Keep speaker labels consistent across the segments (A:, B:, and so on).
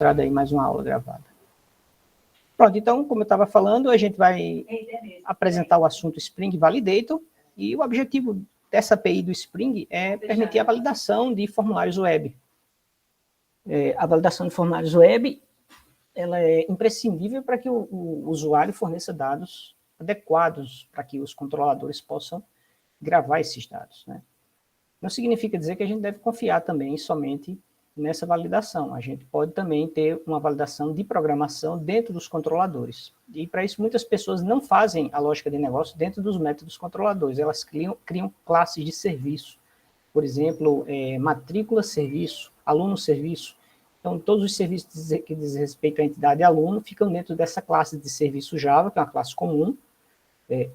A: Entrada aí mais uma aula gravada. Pronto, então, como eu estava falando, a gente vai apresentar o assunto Spring Validator, e o objetivo dessa API do Spring é permitir a validação de formulários web. A validação de formulários web, ela é imprescindível para que o usuário forneça dados adequados para que os controladores possam gravar esses dados, né? Não significa dizer que a gente deve confiar também somente nessa validação. A gente pode também ter uma validação de programação dentro dos controladores. E para isso muitas pessoas não fazem a lógica de negócio dentro dos métodos controladores. Elas criam classes de serviço. Por exemplo, matrícula serviço, aluno serviço. Então, todos os serviços que diz respeito à entidade aluno ficam dentro dessa classe de serviço Java, que é uma classe comum,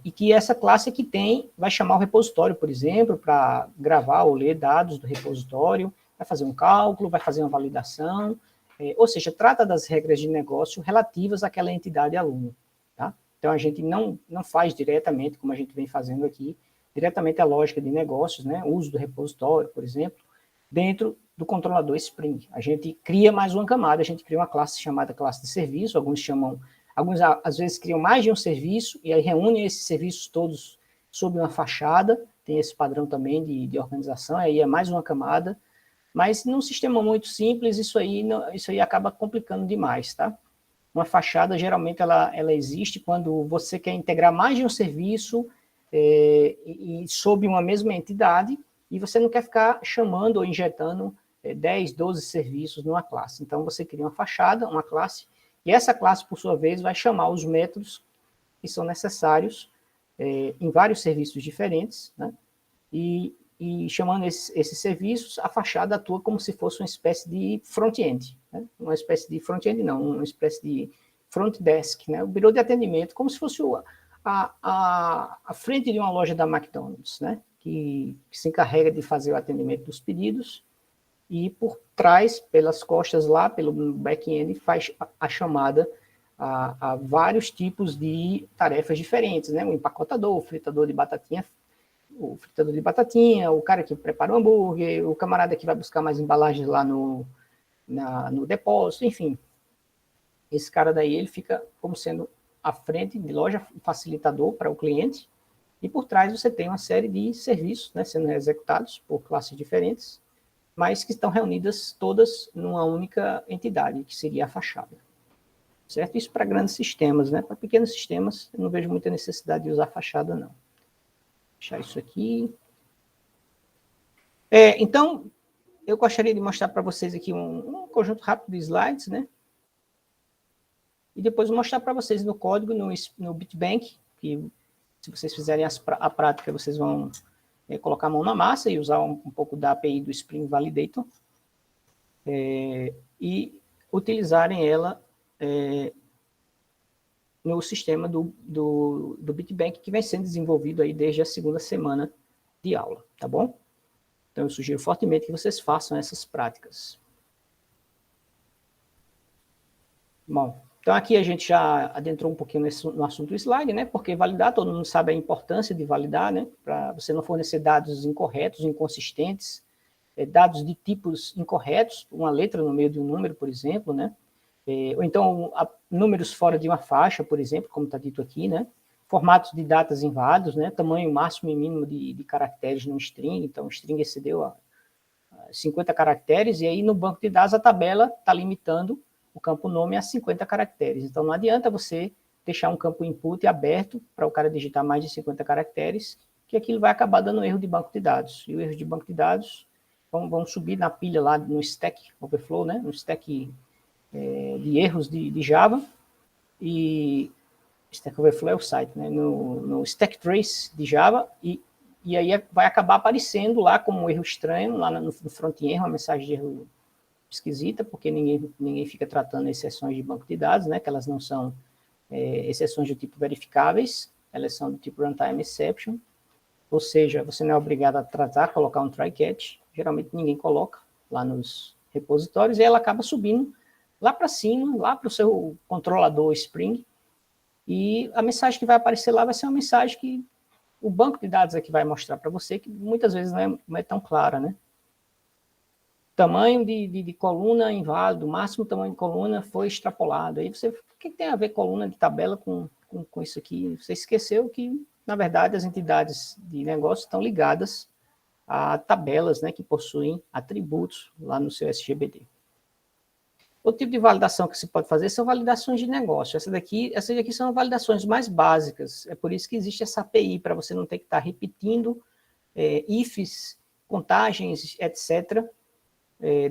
A: e que essa classe aqui vai chamar o repositório, por exemplo, para gravar ou ler dados do repositório, vai fazer um cálculo, vai fazer uma validação, ou seja, trata das regras de negócio relativas àquela entidade aluno. Tá? Então, a gente não faz diretamente, como a gente vem fazendo aqui, diretamente a lógica de negócios, né, o uso do repositório, por exemplo, dentro do controlador Spring. A gente cria mais uma camada, a gente cria uma classe chamada classe de serviço, alguns às vezes criam mais de um serviço, e aí reúnem esses serviços todos sob uma fachada, tem esse padrão também de organização, aí é mais uma camada, mas num sistema muito simples, isso aí acaba complicando demais, tá? Uma fachada, geralmente, ela existe quando você quer integrar mais de um serviço e sob uma mesma entidade, e você não quer ficar chamando ou injetando 10, 12 serviços numa classe. Então, você cria uma fachada, uma classe, e essa classe, por sua vez, vai chamar os métodos que são necessários em vários serviços diferentes, né? E chamando esses serviços, a fachada atua como se fosse uma espécie de front-end, né? Uma espécie de front-end não, uma espécie de front desk, né? O birô de atendimento, como se fosse a frente de uma loja da McDonald's, né? Que se encarrega de fazer o atendimento dos pedidos, e por trás, pelas costas lá, pelo back-end, faz a chamada a vários tipos de tarefas diferentes, né? O empacotador, o fritador de batatinha, o cara que prepara o hambúrguer, o camarada que vai buscar mais embalagens lá no depósito, enfim. Esse cara daí, ele fica como sendo a frente de loja, facilitador para o cliente, e por trás você tem uma série de serviços, né, sendo executados por classes diferentes, mas que estão reunidas todas numa única entidade, que seria a fachada. Certo? Isso para grandes sistemas, né? Para pequenos sistemas, eu não vejo muita necessidade de usar fachada, não. Vou deixar isso aqui. Então, eu gostaria de mostrar para vocês aqui um conjunto rápido de slides, né? E depois mostrar para vocês no código, no Bitbank, que se vocês fizerem a prática, vocês vão colocar a mão na massa e usar um pouco da API do Spring Validator, e utilizarem ela no sistema do Bitbank, que vem sendo desenvolvido aí desde a segunda semana de aula, tá bom? Então, eu sugiro fortemente que vocês façam essas práticas. Bom, então aqui a gente já adentrou um pouquinho no assunto do slide, né? Porque validar, todo mundo sabe a importância de validar, né? Para você não fornecer dados incorretos, inconsistentes, dados de tipos incorretos, uma letra no meio de um número, por exemplo, né? Ou então números fora de uma faixa, por exemplo, como está dito aqui, né? Formatos de datas inválidos, né? Tamanho máximo e mínimo de caracteres no string, então o string excedeu a 50 caracteres, e aí no banco de dados a tabela está limitando o campo nome a 50 caracteres. Então não adianta você deixar um campo input aberto para o cara digitar mais de 50 caracteres, que aquilo vai acabar dando erro de banco de dados. E o erro de banco de dados vão subir na pilha lá no Stack Overflow, né? No stack de erros de Java, e Stack Overflow é o site, né? No Stack Trace de Java, e aí vai acabar aparecendo lá como um erro estranho, lá no front-end, uma mensagem de erro esquisita, porque ninguém fica tratando exceções de banco de dados, né? Que elas não são exceções do tipo verificáveis, elas são do tipo runtime exception, ou seja, você não é obrigado a tratar, colocar um try-catch, geralmente ninguém coloca lá nos repositórios, e ela acaba subindo lá para cima, lá para o seu controlador Spring, e a mensagem que vai aparecer lá vai ser uma mensagem que o banco de dados aqui vai mostrar para você, que muitas vezes não é tão clara, né? tamanho de coluna inválido, máximo tamanho de coluna foi extrapolado. Aí você, o que tem a ver coluna de tabela com isso aqui? Você esqueceu que, na verdade, as entidades de negócio estão ligadas a tabelas, né, que possuem atributos lá no seu SGBD. O tipo de validação que se pode fazer são validações de negócio. Essas daqui são validações mais básicas. É por isso que existe essa API, para você não ter que estar repetindo ifs, contagens, etc.,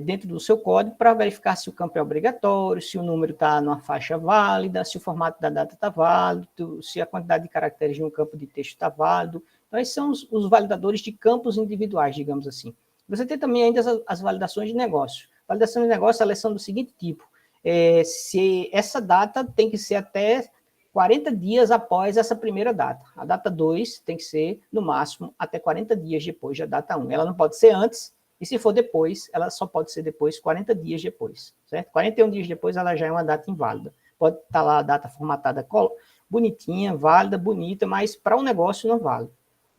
A: dentro do seu código, para verificar se o campo é obrigatório, se o número está numa faixa válida, se o formato da data está válido, se a quantidade de caracteres de um campo de texto está válido. Então, esses são os validadores de campos individuais, digamos assim. Você tem também ainda as validações de negócio. Validação de negócio, elas são do seguinte tipo: se essa data tem que ser até 40 dias após essa primeira data. A data 2 tem que ser, no máximo, até 40 dias depois da data 1. Ela não pode ser antes, e se for depois, ela só pode ser depois, 40 dias depois, certo? 41 dias depois, ela já é uma data inválida. Pode estar lá a data formatada bonitinha, válida, bonita, mas para um negócio não vale.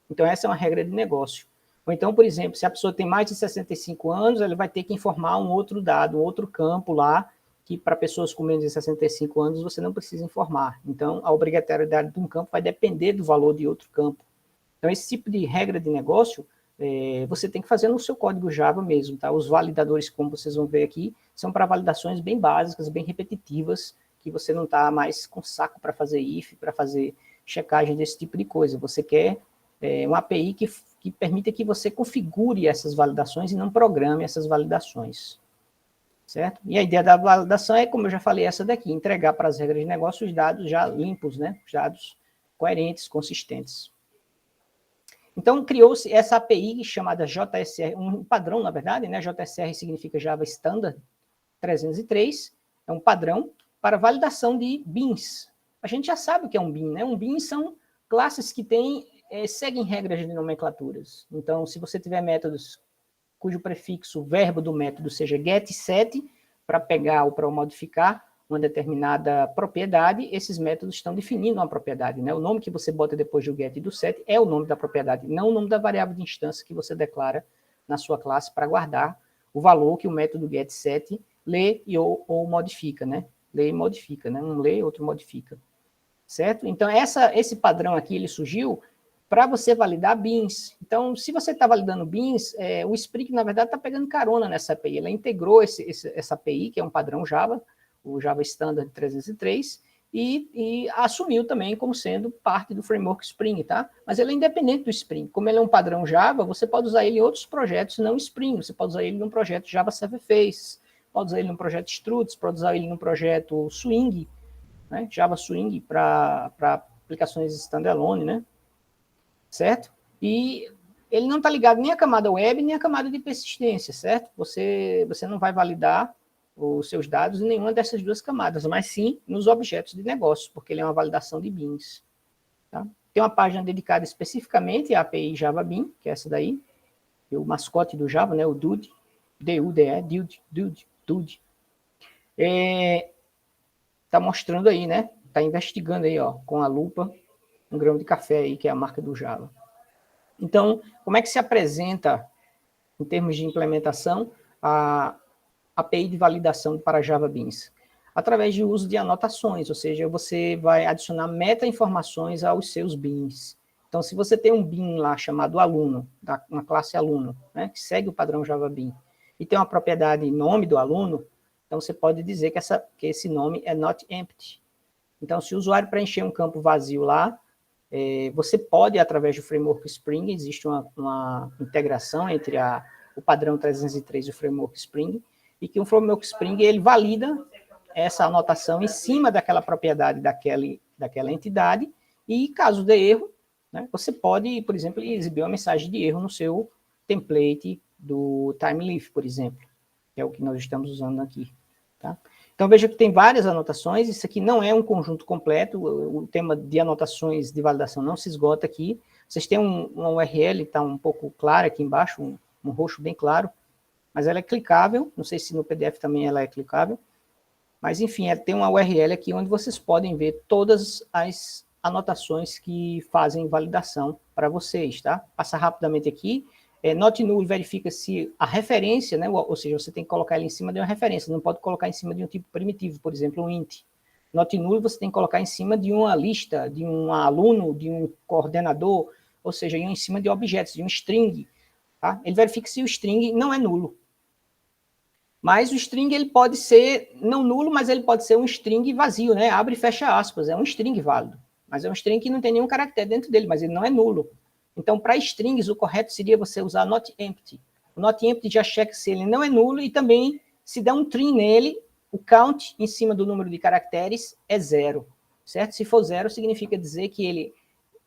A: Então, essa é uma regra de negócio. Ou então, por exemplo, se a pessoa tem mais de 65 anos, ela vai ter que informar um outro dado, um outro campo lá, que para pessoas com menos de 65 anos você não precisa informar. Então, a obrigatoriedade de um campo vai depender do valor de outro campo. Então, esse tipo de regra de negócio, você tem que fazer no seu código Java mesmo, tá? Os validadores, como vocês vão ver aqui, são para validações bem básicas, bem repetitivas, que você não está mais com saco para fazer if, para fazer checagem desse tipo de coisa. Você quer uma API que permita que você configure essas validações e não programe essas validações, certo? E a ideia da validação é, como eu já falei, essa daqui: entregar para as regras de negócio os dados já limpos, né? Os dados coerentes, consistentes. Então, criou-se essa API chamada JSR, um padrão, na verdade, né? JSR significa Java Standard 303, é um padrão para validação de beans. A gente já sabe o que é um bean, né? Um bean são classes que seguem regras de nomenclaturas. Então, se você tiver métodos cujo prefixo, o verbo do método, seja get, set, para pegar ou para modificar uma determinada propriedade, esses métodos estão definindo uma propriedade, né? O nome que você bota depois do get e do set é o nome da propriedade, não o nome da variável de instância que você declara na sua classe para guardar o valor que o método get, set lê ou modifica, né? Lê e modifica, né? Um lê, outro modifica, certo? Então, esse padrão aqui, ele surgiu para você validar beans. Então, se você está validando beans, o Spring, na verdade, está pegando carona nessa API. Ela integrou essa API, que é um padrão Java, o Java Standard 303, e assumiu também como sendo parte do framework Spring, tá? Mas ele é independente do Spring. Como ele é um padrão Java, você pode usar ele em outros projetos, não Spring. Você pode usar ele num projeto Java Server Faces, pode usar ele num projeto Struts, pode usar ele num projeto Swing, né? Java Swing para aplicações standalone, né? Certo? E ele não está ligado nem à camada web, nem à camada de persistência, certo? Você não vai validar os seus dados em nenhuma dessas duas camadas, mas sim nos objetos de negócio, porque ele é uma validação de beans. Tá? Tem uma página dedicada especificamente à API Java Bean, que é essa daí, e o mascote do Java, né, o Dude, D-U-D-E, Dude. Tá mostrando aí, né? Tá investigando aí, ó, com a lupa, um grão de café aí, que é a marca do Java. Então, como é que se apresenta, em termos de implementação, a API de validação para Java Beans? Através de uso de anotações, ou seja, você vai adicionar meta-informações aos seus beans. Então, se você tem um bean lá chamado aluno, uma classe aluno, né, que segue o padrão Java Bean, e tem uma propriedade nome do aluno, então você pode dizer que esse nome é not empty. Então, se o usuário preencher um campo vazio lá, você pode, através do framework Spring, existe uma integração entre o padrão 303 e o framework Spring, e que o framework Spring ele valida essa anotação em cima daquela propriedade daquela entidade, e caso dê erro, né, você pode, por exemplo, exibir uma mensagem de erro no seu template do TimeLeaf, por exemplo, que é o que nós estamos usando aqui. Tá? Então, veja que tem várias anotações, isso aqui não é um conjunto completo, o tema de anotações de validação não se esgota aqui. Vocês têm uma URL, está um pouco clara aqui embaixo, um roxo bem claro, mas ela é clicável, não sei se no PDF também ela é clicável, mas enfim, tem uma URL aqui onde vocês podem ver todas as anotações que fazem validação para vocês, tá? Passa rapidamente aqui, Not null verifica se a referência, né, ou seja, você tem que colocar ela em cima de uma referência, não pode colocar em cima de um tipo primitivo, por exemplo, um int. Not null você tem que colocar em cima de uma lista, de um aluno, de um coordenador, ou seja, em cima de objetos, de um string. Tá? Ele verifica se o string não é nulo. Mas o string ele pode ser não nulo, mas ele pode ser um string vazio, né? Abre e fecha aspas, é um string válido. Mas é um string que não tem nenhum caractere dentro dele, mas ele não é nulo. Então, para strings, o correto seria você usar not empty. O not empty já checa se ele não é nulo e também, se der um tree nele, o count em cima do número de caracteres é 0, certo? Se for 0, significa dizer que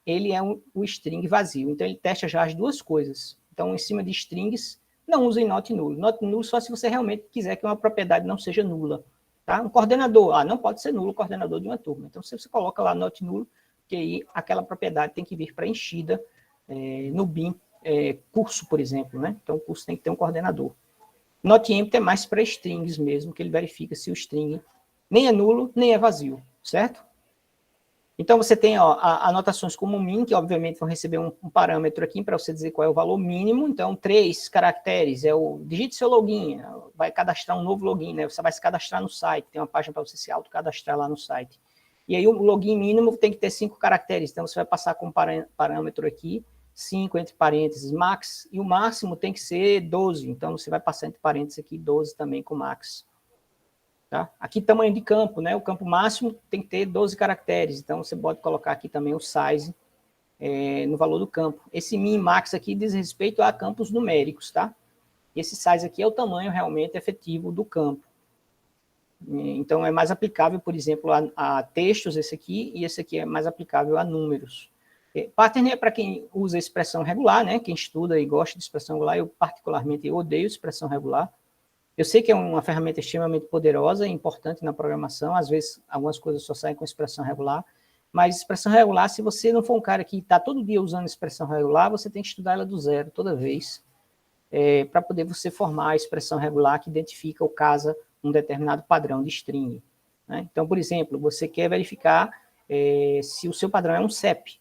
A: ele é o string vazio. Então, ele testa já as duas coisas. Então, em cima de strings, não usem not null. Not null só se você realmente quiser que uma propriedade não seja nula. Tá? Um coordenador, não pode ser nulo o coordenador de uma turma. Então, se você coloca lá not null, que aí aquela propriedade tem que vir preenchida no bin curso, por exemplo. Né? Então, o curso tem que ter um coordenador. Not empty é mais para strings mesmo, que ele verifica se o string nem é nulo, nem é vazio, certo? Então, você tem anotações como min, que obviamente vão receber um parâmetro aqui para você dizer qual é o valor mínimo. Então, 3 caracteres, digite seu login, vai cadastrar um novo login, né? Você vai se cadastrar no site, tem uma página para você se autocadastrar lá no site. E aí, o login mínimo tem que ter 5 caracteres. Então, você vai passar com parâmetro aqui, 5 entre parênteses, max, e o máximo tem que ser 12. Então, você vai passar entre parênteses aqui 12 também com max. Tá? Aqui, tamanho de campo, né? O campo máximo tem que ter 12 caracteres. Então, você pode colocar aqui também o size no valor do campo. Esse min max aqui diz respeito a campos numéricos, tá? Esse size aqui é o tamanho realmente efetivo do campo. Então, é mais aplicável, por exemplo, a textos, esse aqui, e esse aqui é mais aplicável a números. Pattern é para quem usa expressão regular, né? Quem estuda e gosta de expressão regular. Eu, particularmente, odeio expressão regular. Eu sei que é uma ferramenta extremamente poderosa e importante na programação, às vezes algumas coisas só saem com expressão regular, mas expressão regular, se você não for um cara que está todo dia usando expressão regular, você tem que estudar ela do zero toda vez, para poder você formar a expressão regular que identifica ou casa um determinado padrão de string. Né? Então, por exemplo, você quer verificar se o seu padrão é um CEP.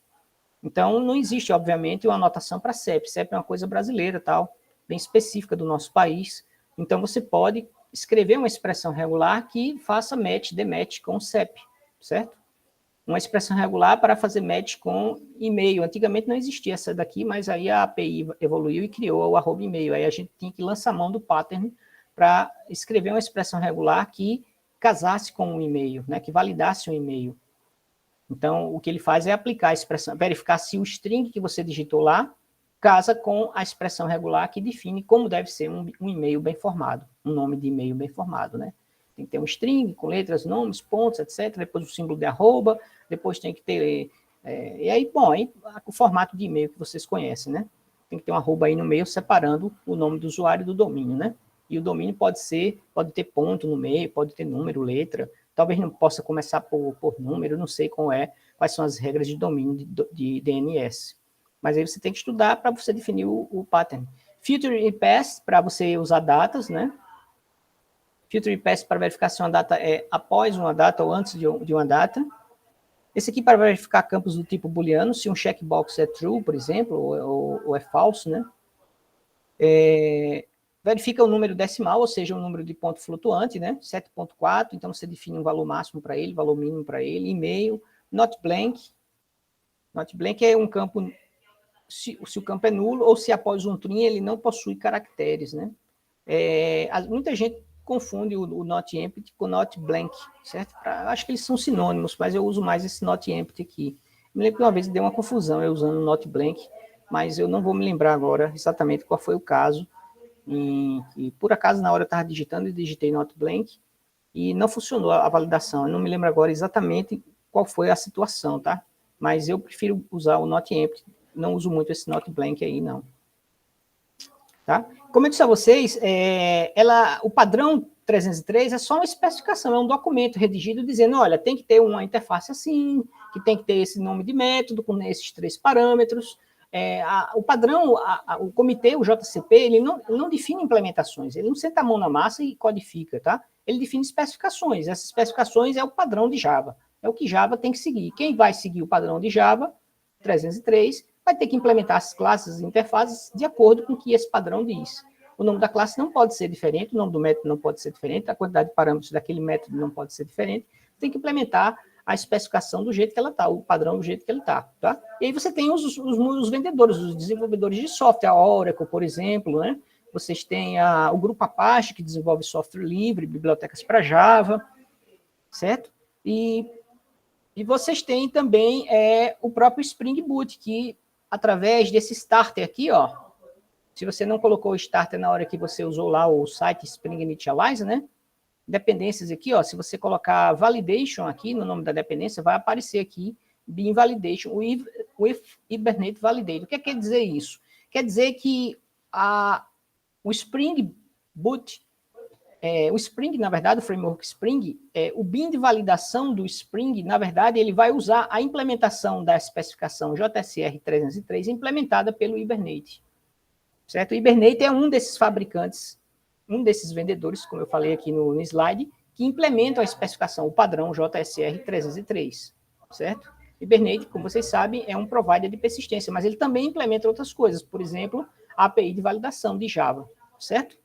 A: Então, não existe, obviamente, uma anotação para CEP. CEP é uma coisa brasileira, tal, bem específica do nosso país. Então, você pode escrever uma expressão regular que faça match, dematch com o CEP, certo? Uma expressão regular para fazer match com e-mail. Antigamente não existia essa daqui, mas aí a API evoluiu e criou o @e-mail. Aí a gente tinha que lançar mão do pattern para escrever uma expressão regular que casasse com um e-mail, né? Que validasse um e-mail. Então, o que ele faz é aplicar a expressão, verificar se o string que você digitou lá casa com a expressão regular que define como deve ser um e-mail bem formado, um nome de e-mail bem formado, né? Tem que ter um string com letras, nomes, pontos, etc. Depois o símbolo de arroba, depois tem que ter... e aí, bom, aí, o formato de e-mail que vocês conhecem, né? Tem que ter um arroba aí no meio separando o nome do usuário do domínio, né? E o domínio pode ter ponto no meio, pode ter número, letra, talvez não possa começar por número, não sei quais são as regras de domínio de DNS. Mas aí você tem que estudar para você definir o pattern. Filter e pass, para você usar datas, né? Filter e pass para verificar se uma data é após uma data ou antes de uma data. Esse aqui para verificar campos do tipo booleano, se um checkbox é true, por exemplo, ou é falso, né? Verifica o número decimal, ou seja, o número de ponto flutuante, né? 7.4, então você define um valor máximo para ele, valor mínimo para ele, e-mail, not blank. Not blank é um campo... Se o campo é nulo ou se após um tree ele não possui caracteres, né? Muita gente confunde o not empty com not blank, certo? Acho que eles são sinônimos, mas eu uso mais esse not empty aqui. Me lembro que uma vez deu uma confusão eu usando not blank, mas eu não vou me lembrar agora exatamente qual foi o caso. E por acaso, na hora eu estava digitando e digitei not blank e não funcionou a validação. Eu não me lembro agora exatamente qual foi a situação, tá? Mas eu prefiro usar o not empty. Não uso muito esse not blank aí, não. Tá? Como eu disse a vocês, o padrão 303 é só uma especificação, é um documento redigido dizendo, olha, tem que ter uma interface assim, que tem que ter esse nome de método com esses 3 parâmetros. O padrão, o comitê, o JCP, ele não define implementações, ele não senta a mão na massa e codifica, tá? Ele define especificações. Essas especificações é o padrão de Java, é o que Java tem que seguir. Quem vai seguir o padrão de Java 303 vai ter que implementar as classes e interfaces de acordo com o que esse padrão diz. O nome da classe não pode ser diferente, o nome do método não pode ser diferente, a quantidade de parâmetros daquele método não pode ser diferente. Tem que implementar a especificação do jeito que ela está, o padrão do jeito que ele está, tá? E aí você tem os vendedores, os desenvolvedores de software, a Oracle, por exemplo, né? Vocês têm o grupo Apache, que desenvolve software livre, bibliotecas para Java, certo? E vocês têm também o próprio Spring Boot, que através desse starter aqui, ó, se você não colocou o starter na hora que você usou lá o site Spring Initializer, né? Dependências aqui, ó, se você colocar validation aqui no nome da dependência, vai aparecer aqui bin validation with Hibernate Validate. O que quer dizer isso? Quer dizer que o Spring Boot, o Spring, na verdade, o framework Spring, o bin de validação do Spring, na verdade, ele vai usar a implementação da especificação JSR 303 implementada pelo Hibernate. Certo? O Hibernate é um desses fabricantes, um desses vendedores, como eu falei aqui no slide, que implementam a especificação, o padrão JSR 303, certo? Hibernate, como vocês sabem, é um provider de persistência, mas ele também implementa outras coisas, por exemplo, a API de validação de Java, certo?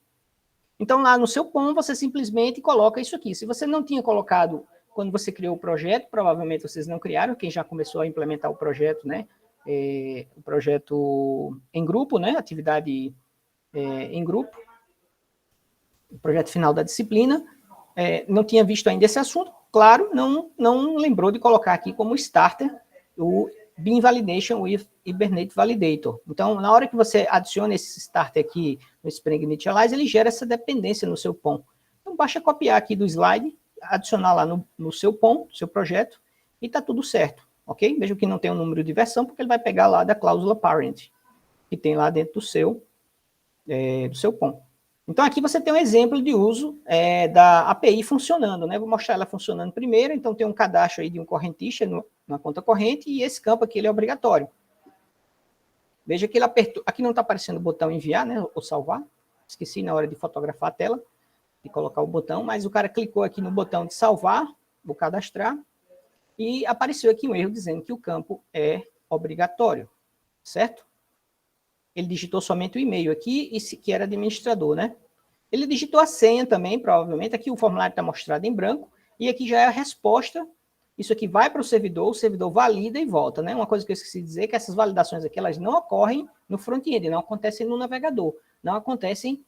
A: Então, lá no seu POM, você simplesmente coloca isso aqui. Se você não tinha colocado, quando você criou o projeto, provavelmente vocês não criaram, quem já começou a implementar o projeto, né? O projeto em grupo, né? Atividade em grupo, o projeto final da disciplina, não tinha visto ainda esse assunto, claro, não lembrou de colocar aqui como starter o bin validation with Hibernate Validator. Então, na hora que você adiciona esse starter aqui no Spring Initialize, ele gera essa dependência no seu POM. Então, basta copiar aqui do slide, adicionar lá no seu POM, seu projeto, e está tudo certo, ok? Veja que não tem um número de versão, porque ele vai pegar lá da cláusula parent, que tem lá dentro do seu POM. Então, aqui você tem um exemplo de uso da API funcionando, né? Vou mostrar ela funcionando primeiro. Então, tem um cadastro aí de um correntista na conta corrente, e esse campo aqui ele é obrigatório. Veja que ele apertou, aqui não está aparecendo o botão enviar, né, ou salvar. Esqueci na hora de fotografar a tela, de colocar o botão, mas o cara clicou aqui no botão de salvar, vou cadastrar, e apareceu aqui um erro dizendo que o campo é obrigatório, certo? Ele digitou somente o e-mail aqui, que era administrador, né? Ele digitou a senha também, provavelmente. Aqui o formulário está mostrado em branco, e aqui já é a resposta. Isso aqui vai para o servidor valida e volta, né? Uma coisa que eu esqueci de dizer é que essas validações aqui, elas não ocorrem no front-end, não acontecem no navegador, não acontecem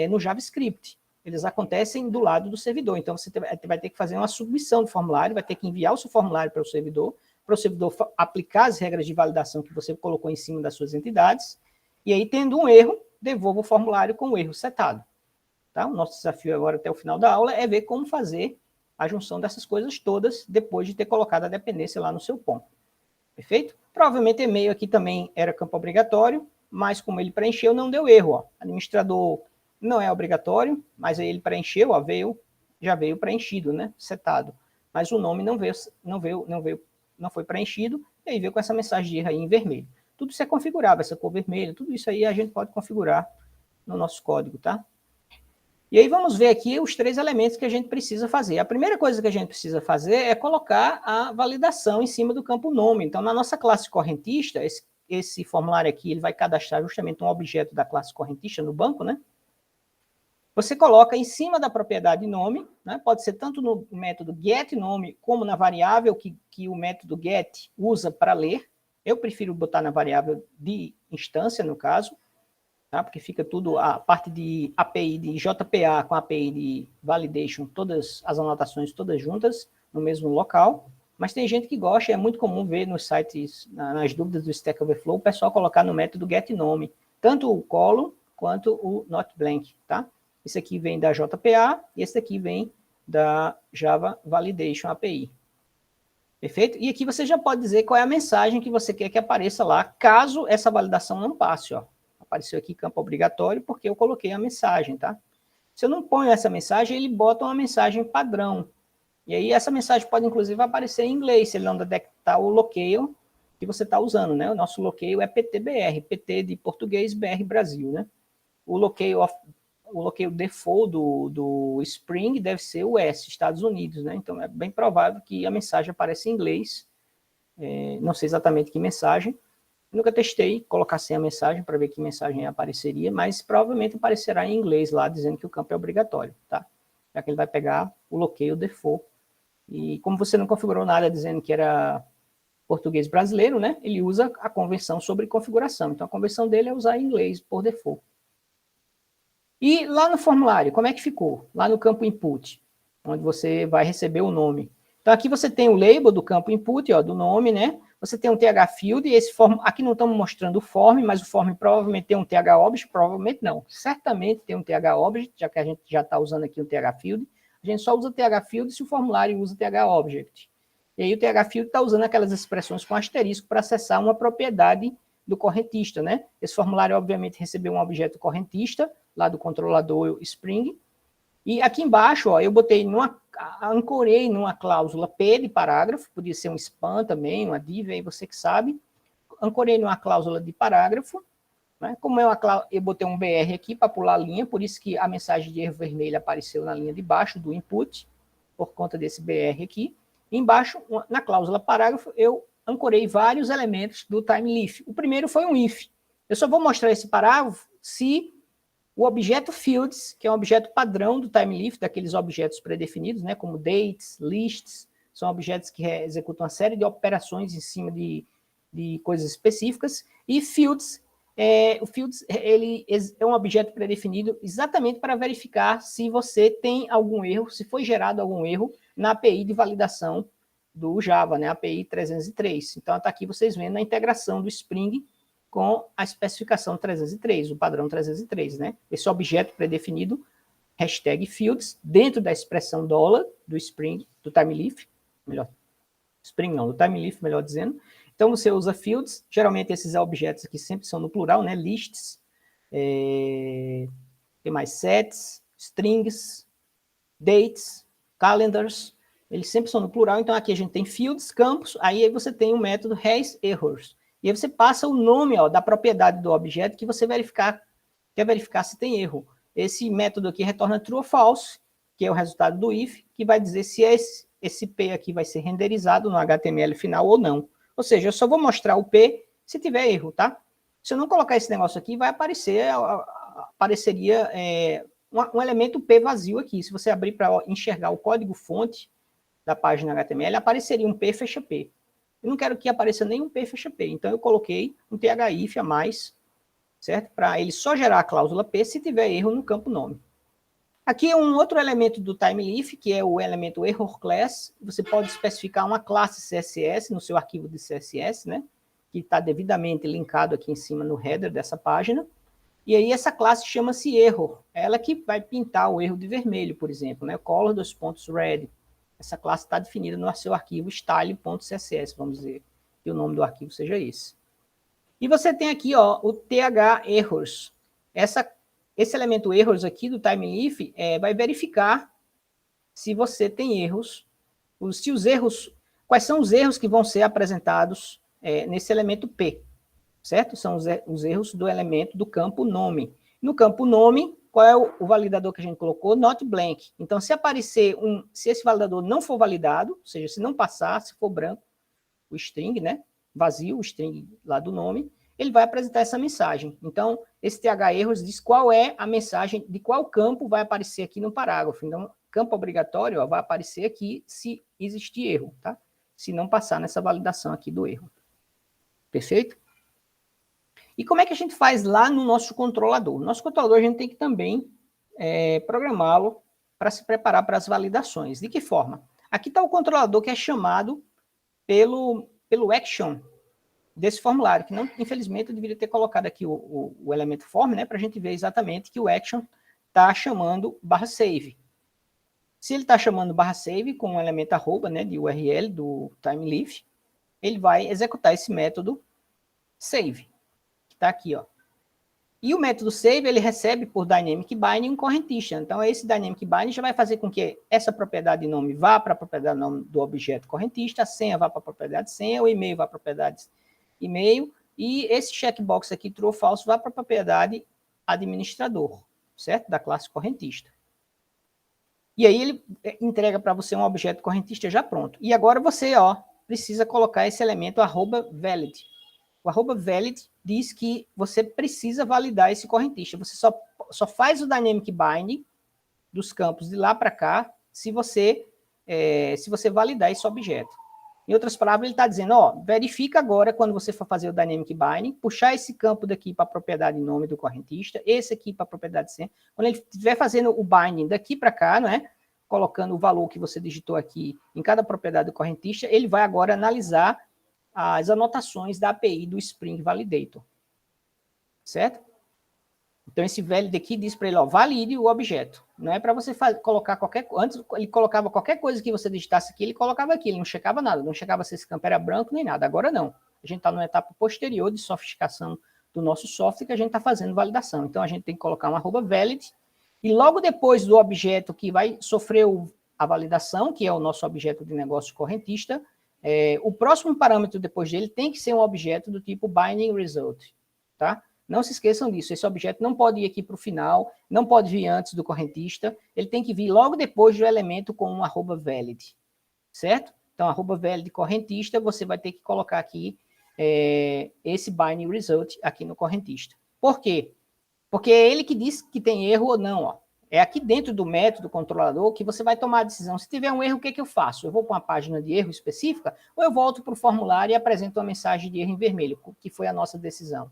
A: no JavaScript. Eles acontecem do lado do servidor. Então, você vai ter que fazer uma submissão do formulário, vai ter que enviar o seu formulário para o servidor aplicar as regras de validação que você colocou em cima das suas entidades, e aí, tendo um erro, devolva o formulário com o erro setado. Tá? O nosso desafio agora, até o final da aula, é ver como fazer a junção dessas coisas todas depois de ter colocado a dependência lá no seu POM. Perfeito? Provavelmente e-mail aqui também era campo obrigatório, mas como ele preencheu, não deu erro. Ó. Administrador não é obrigatório, mas aí ele preencheu, ó, já veio preenchido, né? Setado. Mas o nome não foi preenchido, e aí veio com essa mensagem de erro aí em vermelho. Tudo isso é configurável, essa cor vermelha, tudo isso aí a gente pode configurar no nosso código, tá? E aí vamos ver aqui os 3 elementos que a gente precisa fazer. A primeira coisa que a gente precisa fazer é colocar a validação em cima do campo nome. Então, na nossa classe correntista, esse formulário aqui, ele vai cadastrar justamente um objeto da classe correntista no banco, né? Você coloca em cima da propriedade nome, né? Pode ser tanto no método getNome, como na variável que o método get usa para ler. Eu prefiro botar na variável de instância, no caso, tá? Porque fica tudo, a parte de API de JPA com a API de validation, todas as anotações todas juntas no mesmo local. Mas tem gente que gosta, é muito comum ver nos sites, nas dúvidas do Stack Overflow, o pessoal colocar no método getNome, tanto o colon quanto o notBlank, tá? Esse aqui vem da JPA e esse aqui vem da Java Validation API. Perfeito? E aqui você já pode dizer qual é a mensagem que você quer que apareça lá, caso essa validação não passe. Ó. Apareceu aqui campo obrigatório porque eu coloquei a mensagem, tá? Se eu não ponho essa mensagem, ele bota uma mensagem padrão. E aí essa mensagem pode, inclusive, aparecer em inglês, se ele não detectar o locale que você está usando, né? O nosso locale é PTBR, PT de português, BR Brasil, né? O locale default do Spring deve ser o S, Estados Unidos, né? Então, é bem provável que a mensagem apareça em inglês. Não sei exatamente que mensagem, Nunca testei colocar sem a mensagem para ver que mensagem apareceria, mas provavelmente aparecerá em inglês lá, dizendo que o campo é obrigatório, tá? Já que ele vai pegar o loqueio default. E como você não configurou nada dizendo que era português brasileiro, né? Ele usa a convenção sobre configuração. Então, a convenção dele é usar inglês por default. E lá no formulário, como é que ficou? Lá no campo input, onde você vai receber o nome. Então, aqui você tem o label do campo input, ó, do nome, né? Você tem um TH field, e esse form, aqui não estamos mostrando o form, mas o form provavelmente tem um TH object, provavelmente não. Certamente tem um TH object, já que a gente já está usando aqui o TH field. A gente só usa TH field se o formulário usa TH object. E aí o TH field está usando aquelas expressões com asterisco para acessar uma propriedade do correntista, né? Esse formulário, obviamente, recebeu um objeto correntista, lá do controlador Spring. E aqui embaixo, ó, eu ancorei numa cláusula P de parágrafo, podia ser um span também, uma div, aí você que sabe. Ancorei numa cláusula de parágrafo, né? Como eu botei um BR aqui para pular a linha, por isso que a mensagem de erro vermelho apareceu na linha de baixo do input, por conta desse BR aqui. E embaixo, na cláusula parágrafo, eu ancorei vários elementos do time-leaf. O primeiro foi um if. Eu só vou mostrar esse parágrafo se o objeto fields, que é um objeto padrão do time-leaf, daqueles objetos predefinidos, né, como dates, lists, são objetos que executam uma série de operações em cima de coisas específicas, e fields, o fields ele é um objeto predefinido exatamente para verificar se você tem algum erro, se foi gerado algum erro na API de validação do Java, né, API 303. Então, está aqui vocês vendo a integração do Spring com a especificação 303, o padrão 303, né? Esse objeto predefinido, hashtag fields, dentro da expressão $, do Spring, do time-leaf, melhor, Spring não, do time-leaf, melhor dizendo. Então, você usa fields, geralmente esses objetos aqui sempre são no plural, né? Lists, tem mais sets, strings, dates, calendars, eles sempre são no plural, então aqui a gente tem fields, campos, aí você tem o método hasErrors. E aí você passa o nome, ó, da propriedade do objeto que você quer verificar se tem erro. Esse método aqui retorna true ou false, que é o resultado do if, que vai dizer se esse P aqui vai ser renderizado no HTML final ou não. Ou seja, eu só vou mostrar o P se tiver erro, tá? Se eu não colocar esse negócio aqui, vai apareceria um elemento P vazio aqui. Se você abrir para enxergar o código-fonte da página HTML, apareceria um P fecha P. Eu não quero que apareça nenhum P fecha P, então eu coloquei um THIF a mais, certo? Para ele só gerar a cláusula P se tiver erro no campo nome. Aqui é um outro elemento do time-leaf, que é o elemento error class. Você pode especificar uma classe CSS no seu arquivo de CSS, né? Que está devidamente linkado aqui em cima no header dessa página. E aí essa classe chama-se error. Ela que vai pintar o erro de vermelho, por exemplo, né? Color red. Essa classe está definida no seu arquivo style.css, vamos dizer que o nome do arquivo seja esse. E você tem aqui, ó, o TH-errors. Esse elemento errors aqui do time-leaf vai verificar se você tem erros, quais são os erros que vão ser apresentados nesse elemento P, certo? São os erros do elemento do campo nome. No campo nome, qual é o validador que a gente colocou? Not blank. Então, se aparecer se esse validador não for validado, ou seja, se não passar, se for branco, o string, né? Vazio, o string lá do nome, ele vai apresentar essa mensagem. Então, esse TH-errors diz qual é a mensagem, de qual campo vai aparecer aqui no parágrafo. Então, campo obrigatório, ó, vai aparecer aqui se existir erro, tá? Se não passar nessa validação aqui do erro. Perfeito? E como é que a gente faz lá no nosso controlador? Nosso controlador a gente tem que também programá-lo para se preparar para as validações. De que forma? Aqui está o controlador que é chamado pelo action desse formulário, que não, infelizmente eu deveria ter colocado aqui o elemento form, né, para a gente ver exatamente que o action está chamando /save. Se ele está chamando /save com o elemento arroba, né, de URL do time-leaf, ele vai executar esse método save, que está aqui, ó. E o método save, ele recebe por dynamic binding um correntista. Então, esse dynamic binding já vai fazer com que essa propriedade de nome vá para a propriedade nome do objeto correntista, a senha vá para a propriedade senha, o e-mail vá para a propriedade e-mail, e esse checkbox aqui, true ou false, vá para a propriedade administrador, certo? Da classe correntista. E aí ele entrega para você um objeto correntista já pronto. E agora você, ó, precisa colocar esse elemento @valid. O @valid diz que você precisa validar esse correntista. Você só faz o dynamic binding dos campos de lá para cá se você validar esse objeto. Em outras palavras, ele está dizendo, ó, verifica agora, quando você for fazer o dynamic binding, puxar esse campo daqui para a propriedade nome do correntista, esse aqui para a propriedade sem. Quando ele estiver fazendo o binding daqui para cá, não é? Colocando o valor que você digitou aqui em cada propriedade do correntista, ele vai agora analisar as anotações da API do Spring Validator. Certo? Então, esse valid aqui diz para ele, ó, valide o objeto. Não é para você colocar qualquer coisa. Antes, ele colocava qualquer coisa que você digitasse aqui, ele colocava aqui. Ele não checava nada. Não checava se esse campo era branco nem nada. Agora não. A gente está numa etapa posterior de sofisticação do nosso software que a gente está fazendo validação. Então, a gente tem que colocar um @valid. E logo depois do objeto que vai sofrer a validação, que é o nosso objeto de negócio correntista, o próximo parâmetro depois dele tem que ser um objeto do tipo binding result. Tá? Não se esqueçam disso, esse objeto não pode ir aqui para o final, não pode vir antes do correntista, ele tem que vir logo depois do elemento com um @valid, certo? Então, @valid correntista, você vai ter que colocar aqui esse binding result aqui no correntista. Por quê? Porque é ele que diz que tem erro ou não, ó. É aqui dentro do método controlador que você vai tomar a decisão. Se tiver um erro, o que que eu faço? Eu vou para uma página de erro específica ou eu volto para o formulário e apresento uma mensagem de erro em vermelho, que foi a nossa decisão.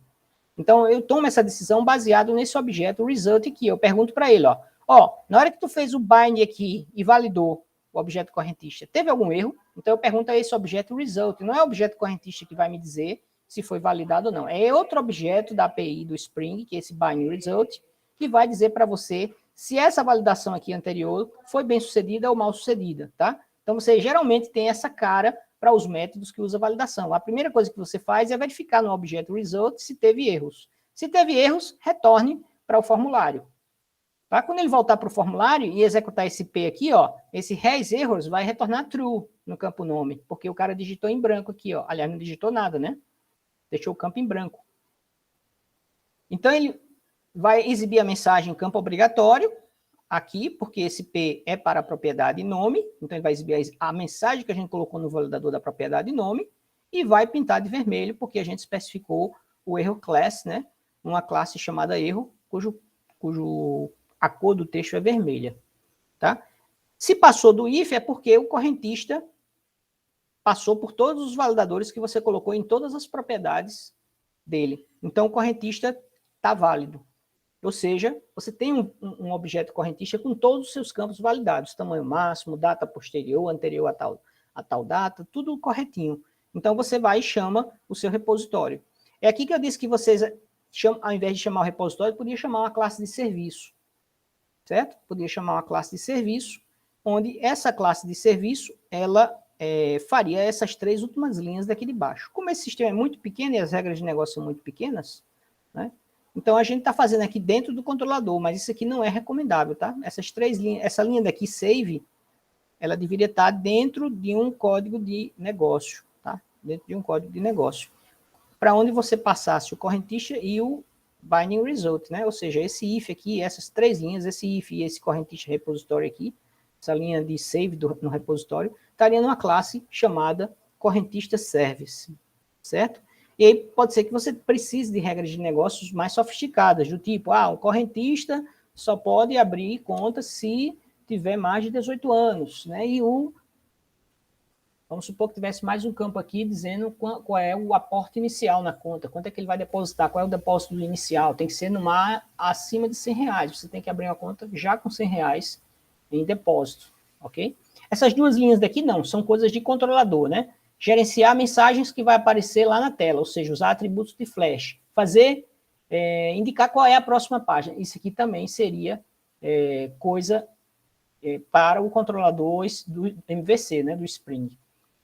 A: Então, eu tomo essa decisão baseado nesse objeto result aqui. Eu pergunto para ele, ó, na hora que tu fez o bind aqui e validou o objeto correntista, teve algum erro? Então, eu pergunto a esse objeto result. Não é o objeto correntista que vai me dizer se foi validado ou não. É outro objeto da API do Spring, que é esse bind result, que vai dizer para você se essa validação aqui anterior foi bem sucedida ou mal sucedida, tá? Então, você geralmente tem essa cara para os métodos que usa validação. A primeira coisa que você faz é verificar no objeto result se teve erros. Se teve erros, retorne para o formulário. Tá? Quando ele voltar para o formulário e executar esse P aqui, ó, esse has errors vai retornar true no campo nome, porque o cara digitou em branco aqui, ó. Aliás, não digitou nada, né? Deixou o campo em branco. Então, ele vai exibir a mensagem em campo obrigatório, aqui, porque esse P é para a propriedade nome, então ele vai exibir a mensagem que a gente colocou no validador da propriedade nome, e vai pintar de vermelho, porque a gente especificou o erro class, né? Uma classe chamada erro, cujo a cor do texto é vermelha. Tá? Se passou do if, é porque o correntista passou por todos os validadores que você colocou em todas as propriedades dele. Então, o correntista está válido. Ou seja, você tem um objeto correntista com todos os seus campos validados, tamanho máximo, data posterior, anterior a tal data, tudo corretinho. Então, você vai e chama o seu repositório. É aqui que eu disse que vocês, ao invés de chamar o repositório, podia chamar uma classe de serviço. Certo? Podia chamar uma classe de serviço, onde essa classe de serviço, ela faria essas 3 últimas linhas daqui de baixo. Como esse sistema é muito pequeno e as regras de negócio são muito pequenas, né? Então, a gente está fazendo aqui dentro do controlador, mas isso aqui não é recomendável, tá? Essas 3 linhas, essa linha daqui, save, ela deveria estar dentro de um código de negócio, tá? Dentro de um código de negócio. Para onde você passasse o correntista e o binding result, né? Ou seja, esse if aqui, essas 3 linhas, esse if e esse correntista repositório aqui, essa linha de save no repositório, estaria numa classe chamada correntista service, certo? E aí pode ser que você precise de regras de negócios mais sofisticadas, do tipo, um correntista só pode abrir conta se tiver mais de 18 anos, né? E vamos supor que tivesse mais um campo aqui dizendo qual é o aporte inicial na conta, quanto é que ele vai depositar, qual é o depósito inicial, tem que ser no mar acima de R$100, você tem que abrir uma conta já com R$100 em depósito, ok? Essas 2 linhas daqui não, são coisas de controlador, né? Gerenciar mensagens que vai aparecer lá na tela, ou seja, usar atributos de flash, indicar qual é a próxima página, isso aqui também seria coisa para o controlador do MVC, né, do Spring.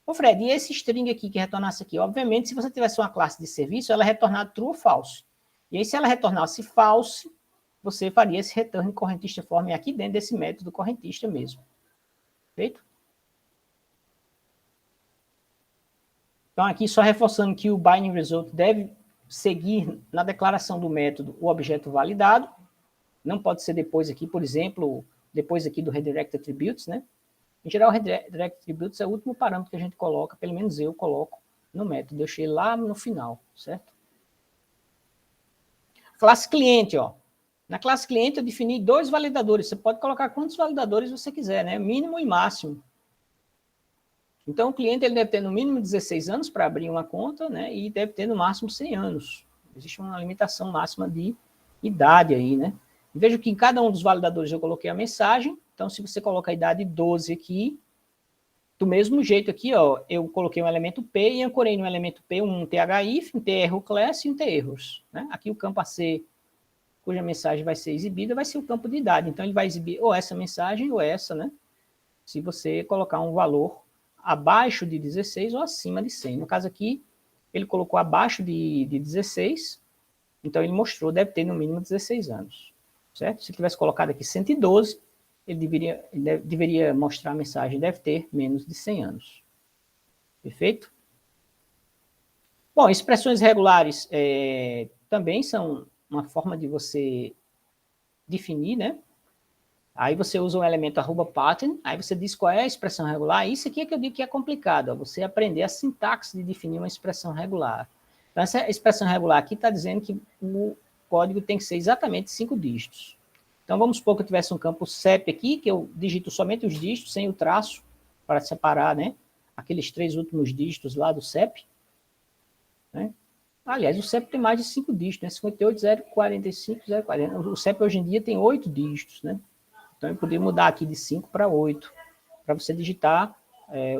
A: Ô Fred, e esse string aqui que retornasse aqui? Obviamente, se você tivesse uma classe de serviço, ela retornar true ou false. E aí, se ela retornasse false, você faria esse return correntista form aqui dentro desse método correntista mesmo. Feito? Então, aqui só reforçando que o binding result deve seguir na declaração do método o objeto validado. Não pode ser depois aqui, por exemplo, depois aqui do redirect attributes, né? Em geral, o redirect attributes é o último parâmetro que a gente coloca, pelo menos eu coloco, no método, deixei lá no final, certo? Classe cliente, ó. Na classe cliente eu defini 2 validadores. Você pode colocar quantos validadores você quiser, né? Mínimo e máximo. Então, o cliente ele deve ter no mínimo 16 anos para abrir uma conta, né? E deve ter no máximo 100 anos. Existe uma limitação máxima de idade aí, né? Veja que em cada um dos validadores eu coloquei a mensagem. Então, se você coloca a idade 12 aqui, do mesmo jeito aqui, ó, eu coloquei um elemento P e ancorei no elemento P um THIF, um TErrorClass e um TErrors, né? Aqui o campo AC, cuja mensagem vai ser exibida, vai ser o campo de idade. Então, ele vai exibir ou essa mensagem ou essa, né? Se você colocar um valor abaixo de 16 ou acima de 100. No caso aqui, ele colocou abaixo de 16, então ele mostrou, deve ter no mínimo 16 anos, certo? Se tivesse colocado aqui 112, ele deveria mostrar a mensagem, deve ter menos de 100 anos. Perfeito? Bom, expressões regulares também são uma forma de você definir, né? Aí você usa o elemento @pattern, aí você diz qual é a expressão regular. Isso aqui é que eu digo que é complicado, ó, você aprender a sintaxe de definir uma expressão regular. Então, essa expressão regular aqui está dizendo que o código tem que ser exatamente 5 dígitos. Então, vamos supor que eu tivesse um campo CEP aqui, que eu digito somente os dígitos, sem o traço, para separar, né, aqueles 3 últimos dígitos lá do CEP. Né? Aliás, o CEP tem mais de 5 dígitos, né? 58, 045, 040. O CEP hoje em dia tem 8 dígitos, né? Então, eu poderia mudar aqui de 5 para 8, para você digitar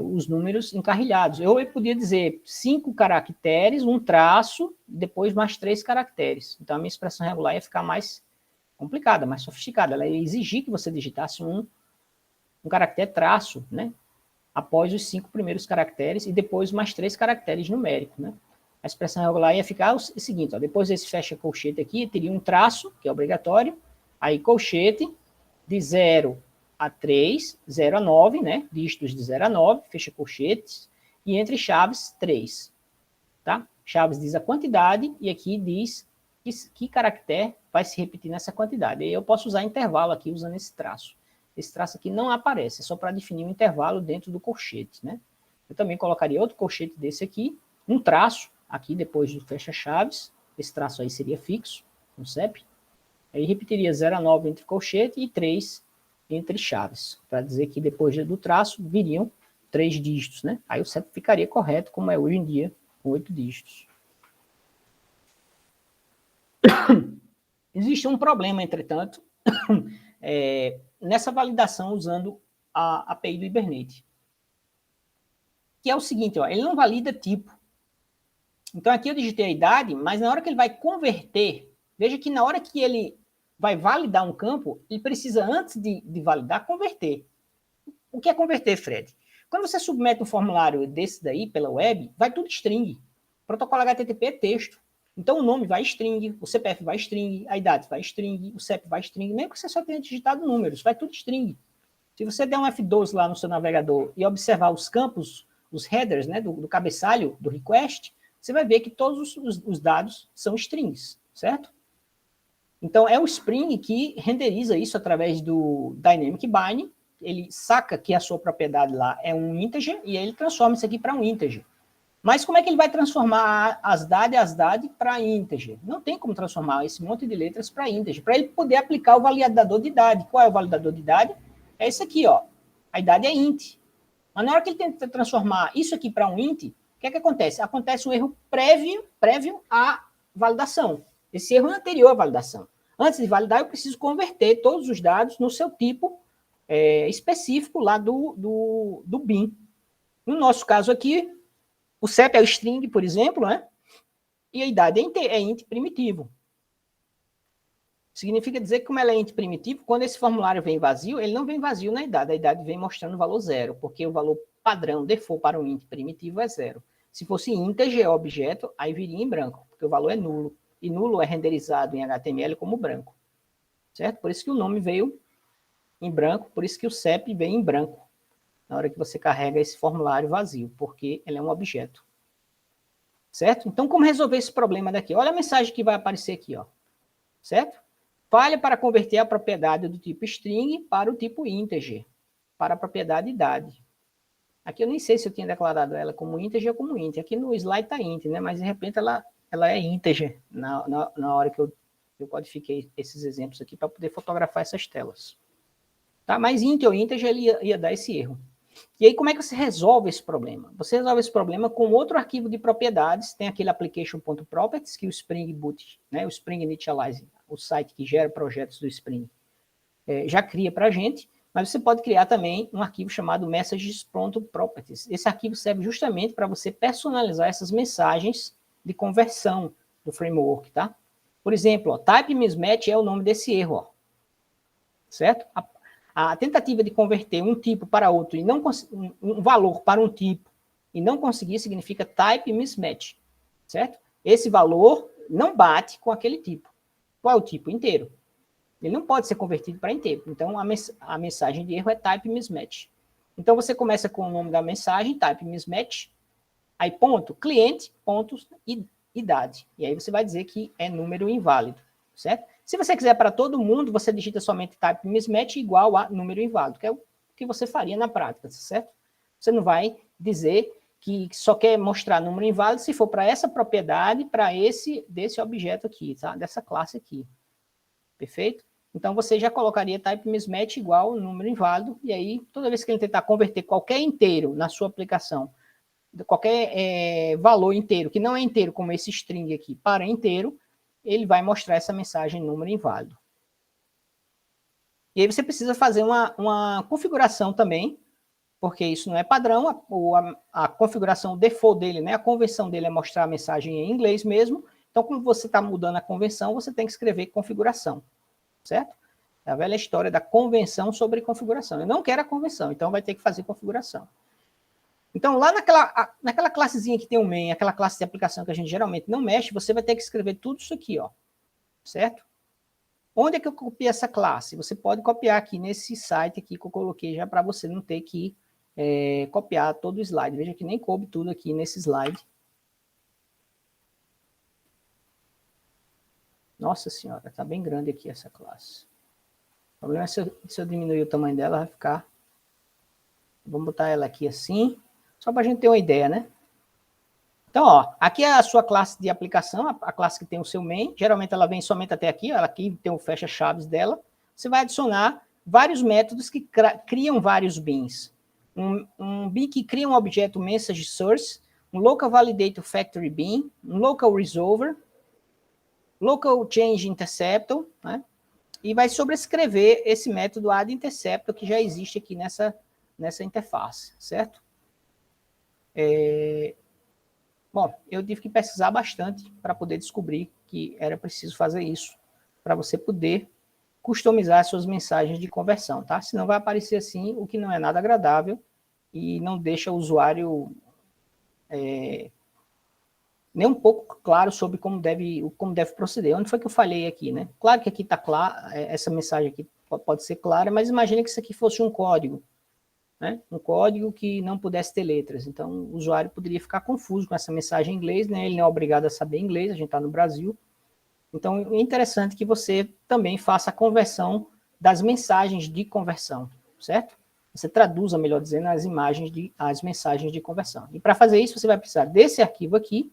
A: os números encarrilhados. Eu podia dizer 5 caracteres, um traço, depois mais 3 caracteres. Então, a minha expressão regular ia ficar mais complicada, mais sofisticada. Ela ia exigir que você digitasse um caractere traço, né? Após os 5 primeiros caracteres e depois mais 3 caracteres numéricos, né? A expressão regular ia ficar o seguinte, ó, depois desse fecha colchete aqui, teria um traço, que é obrigatório, aí colchete, de 0 a 3, 0 a 9, né? Dígitos de 0 a 9, fecha colchetes, e entre chaves, 3. Tá? Chaves diz a quantidade, e aqui diz que caractere vai se repetir nessa quantidade. E eu posso usar intervalo aqui usando esse traço. Esse traço aqui não aparece, é só para definir um intervalo dentro do colchete, né? Eu também colocaria outro colchete desse aqui, um traço, aqui depois do fecha-chaves, esse traço aí seria fixo, no CEP. Aí repetiria 0 a 9 entre colchete e 3 entre chaves, para dizer que depois do traço viriam 3 dígitos, né? Aí o CEP ficaria correto, como é hoje em dia, com 8 dígitos. Existe um problema, entretanto, nessa validação usando a API do Hibernate, que é o seguinte, ó, ele não valida tipo. Então aqui eu digitei a idade, mas na hora que ele vai converter, veja que na hora que ele vai validar um campo, ele precisa, antes de validar, converter. O que é converter, Fred? Quando você submete um formulário desse daí pela web, vai tudo string. O protocolo HTTP é texto. Então o nome vai string, o CPF vai string, a idade vai string, o CEP vai string, mesmo que você só tenha digitado números, vai tudo string. Se você der um F12 lá no seu navegador e observar os campos, os headers, né, do cabeçalho do request, você vai ver que todos os dados são strings, certo? Então, é o Spring que renderiza isso através do Dynamic Binding. Ele saca que a sua propriedade lá é um integer e aí ele transforma isso aqui para um integer. Mas como é que ele vai transformar as DAD para integer? Não tem como transformar esse monte de letras para integer, para ele poder aplicar o validador de idade. Qual é o validador de idade? É esse aqui, ó. A idade é int. Mas na hora que ele tenta transformar isso aqui para um int, o que é que acontece? Acontece um erro prévio à validação. Esse erro é anterior à validação. Antes de validar, eu preciso converter todos os dados no seu tipo específico lá do bin. No nosso caso aqui, o CEP é o string, por exemplo, né? E a idade é int primitivo. Significa dizer que, como ela é int primitivo, quando esse formulário vem vazio, ele não vem vazio na idade, a idade vem mostrando o valor 0, porque o valor padrão default para um int primitivo é 0. Se fosse integer objeto, aí viria em branco, porque o valor é nulo, e nulo é renderizado em HTML como branco, certo? Por isso que o nome veio em branco, por isso que o CEP vem em branco, na hora que você carrega esse formulário vazio, porque ele é um objeto, certo? Então, como resolver esse problema daqui? Olha a mensagem que vai aparecer aqui, ó, certo? Falha para converter a propriedade do tipo string para o tipo integer, para a propriedade idade. Aqui eu nem sei se eu tinha declarado ela como integer ou como int. Aqui no slide está int, né? Mas de repente ela é integer na hora que eu codifiquei esses exemplos aqui para poder fotografar essas telas. Tá? Mas int ou integer ele ia dar esse erro. E aí como é que você resolve esse problema? Você resolve esse problema com outro arquivo de propriedades, tem aquele application.properties que o Spring Boot, né, o Spring Initialize, o site que gera projetos do Spring, já cria para a gente, mas você pode criar também um arquivo chamado messages.properties. Esse arquivo serve justamente para você personalizar essas mensagens de conversão do framework, tá? Por exemplo, ó, type mismatch é o nome desse erro, ó, certo? A tentativa de converter um tipo para outro e não um valor para um tipo e não conseguir significa type mismatch, certo? Esse valor não bate com aquele tipo. Qual é o tipo? Inteiro. Ele não pode ser convertido para inteiro. Então, a mensagem de erro é type mismatch. Então, você começa com o nome da mensagem, type mismatch, aí ponto, cliente, ponto, idade. E aí você vai dizer que é número inválido, certo? Se você quiser para todo mundo, você digita somente type mismatch igual a número inválido, que é o que você faria na prática, certo? Você não vai dizer que só quer mostrar número inválido se for para essa propriedade, para desse objeto aqui, tá? Dessa classe aqui. Perfeito? Então, você já colocaria type mismatch igual número inválido, e aí, toda vez que ele tentar converter qualquer inteiro na sua aplicação, qualquer valor inteiro, que não é inteiro, como esse string aqui, para inteiro, ele vai mostrar essa mensagem número inválido. E aí você precisa fazer uma configuração também, porque isso não é padrão, a configuração default dele, né, a convenção dele é mostrar a mensagem em inglês mesmo, então, como você está mudando a convenção, você tem que escrever configuração, certo? É a velha história da convenção sobre configuração. Eu não quero a convenção, então vai ter que fazer configuração. Então, lá naquela classezinha que tem o main, aquela classe de aplicação que a gente geralmente não mexe, você vai ter que escrever tudo isso aqui, ó, certo? Onde é que eu copiei essa classe? Você pode copiar aqui nesse site aqui que eu coloquei já para você não ter que copiar todo o slide. Veja que nem coube tudo aqui nesse slide. Nossa senhora, está bem grande aqui essa classe. O problema é se eu diminuir o tamanho dela, vai ficar... Vamos botar ela aqui assim, só para a gente ter uma ideia, né? Então, ó, aqui é a sua classe de aplicação, a classe que tem o seu main. Geralmente ela vem somente até aqui, ela aqui tem o fecha-chaves dela. Você vai adicionar vários métodos que criam vários bins. Um bin que cria um objeto message source, um local validator factory bin, um local resolver, local change interceptor, né? E vai sobrescrever esse método add interceptor que já existe aqui nessa interface, certo? Bom, eu tive que pesquisar bastante para poder descobrir que era preciso fazer isso, para você poder customizar suas mensagens de conversão, tá? Senão vai aparecer assim, o que não é nada agradável e não deixa o usuário nem um pouco claro sobre como deve proceder. Onde foi que eu falhei aqui, né? Claro que aqui está claro, essa mensagem aqui pode ser clara, mas imagine que isso aqui fosse um código, né? Um código que não pudesse ter letras. Então, o usuário poderia ficar confuso com essa mensagem em inglês, né? Ele não é obrigado a saber inglês, a gente está no Brasil. Então, é interessante que você também faça a conversão das mensagens de conversão, certo? Você traduza, melhor dizendo, as mensagens de conversão. E para fazer isso, você vai precisar desse arquivo aqui,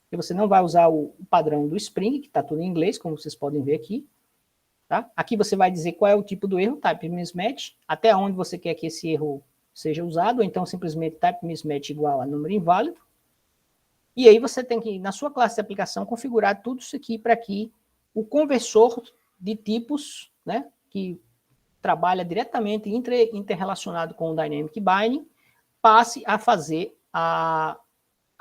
A: que você não vai usar o padrão do Spring, que está tudo em inglês, como vocês podem ver aqui. Tá? Aqui você vai dizer qual é o tipo do erro, type mismatch, até onde você quer que esse erro seja usado, ou então simplesmente type mismatch igual a número inválido. E aí você tem que, na sua classe de aplicação, configurar tudo isso aqui para que o conversor de tipos, né, que trabalha diretamente interrelacionado com o Dynamic Binding, passe a fazer a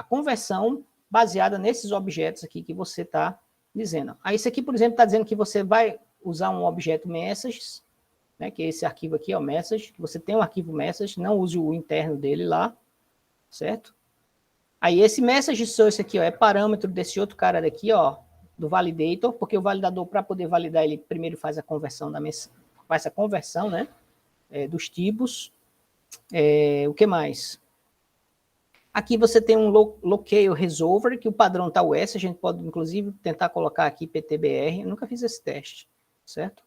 A: conversão baseada nesses objetos aqui que você está dizendo. Aí esse aqui, por exemplo, está dizendo que você vai usar um objeto messages, né, que é esse arquivo aqui, ó, message, que você tem um arquivo message, não use o interno dele lá, certo? Aí esse message source aqui, ó, é parâmetro desse outro cara daqui, ó, do validator, porque o validador, para poder validar, ele primeiro faz a conversão faz a conversão, né, dos tipos. O que mais? Aqui você tem um locale resolver, que o padrão está o S, a gente pode, inclusive, tentar colocar aqui PTBR, eu nunca fiz esse teste, certo?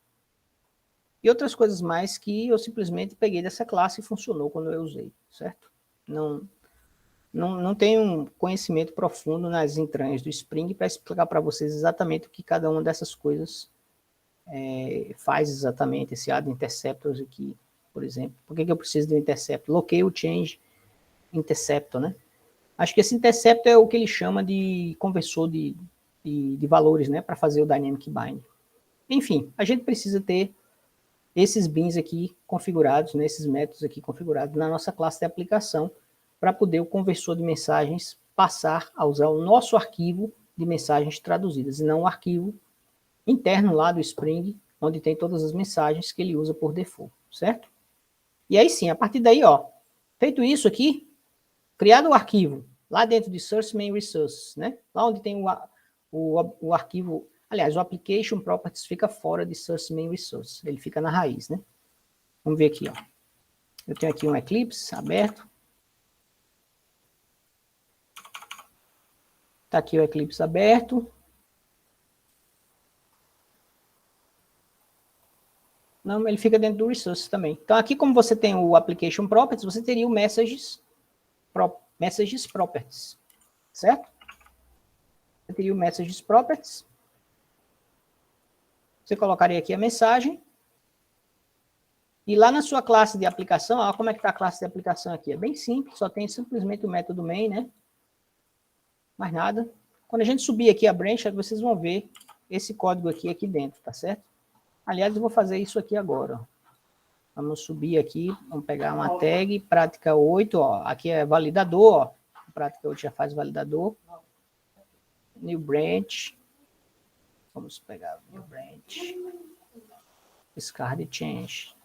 A: E outras coisas mais que eu simplesmente peguei dessa classe e funcionou quando eu usei, certo? não tenho um conhecimento profundo nas entranhas do Spring para explicar para vocês exatamente o que cada uma dessas coisas faz exatamente. Esse add interceptors aqui, por exemplo. Por que eu preciso de um interceptor? Locale change interceptor, né? Acho que esse interceptor é o que ele chama de conversor de valores, né? Para fazer o dynamic bind. Enfim, a gente precisa ter esses bins aqui configurados, né? Esses métodos aqui configurados na nossa classe de aplicação, para poder o conversor de mensagens passar a usar o nosso arquivo de mensagens traduzidas, e não o arquivo interno lá do Spring, onde tem todas as mensagens que ele usa por default, certo? E aí sim, a partir daí, ó, feito isso aqui, criado o arquivo lá dentro de Source Main Resources, né? Lá onde tem o arquivo, aliás, o Application Properties fica fora de Source Main Resources, ele fica na raiz, né? Vamos ver aqui, ó. Eu tenho aqui um Eclipse aberto. Tá aqui o Eclipse aberto. Não, ele fica dentro do Resources também. Então, aqui como você tem o Application Properties, você teria o Messages Properties, certo? Você teria o Messages Properties. Você colocaria aqui a mensagem. E lá na sua classe de aplicação, olha como é que está a classe de aplicação aqui. É bem simples, só tem simplesmente o método main, né? Mais nada. Quando a gente subir aqui a branch, vocês vão ver esse código aqui dentro, tá certo? Aliás, eu vou fazer isso aqui agora. Vamos subir aqui, vamos pegar uma tag, prática 8, ó. Aqui é validador, ó. Prática 8 já faz validador. New branch. Vamos pegar o new branch. Discard change.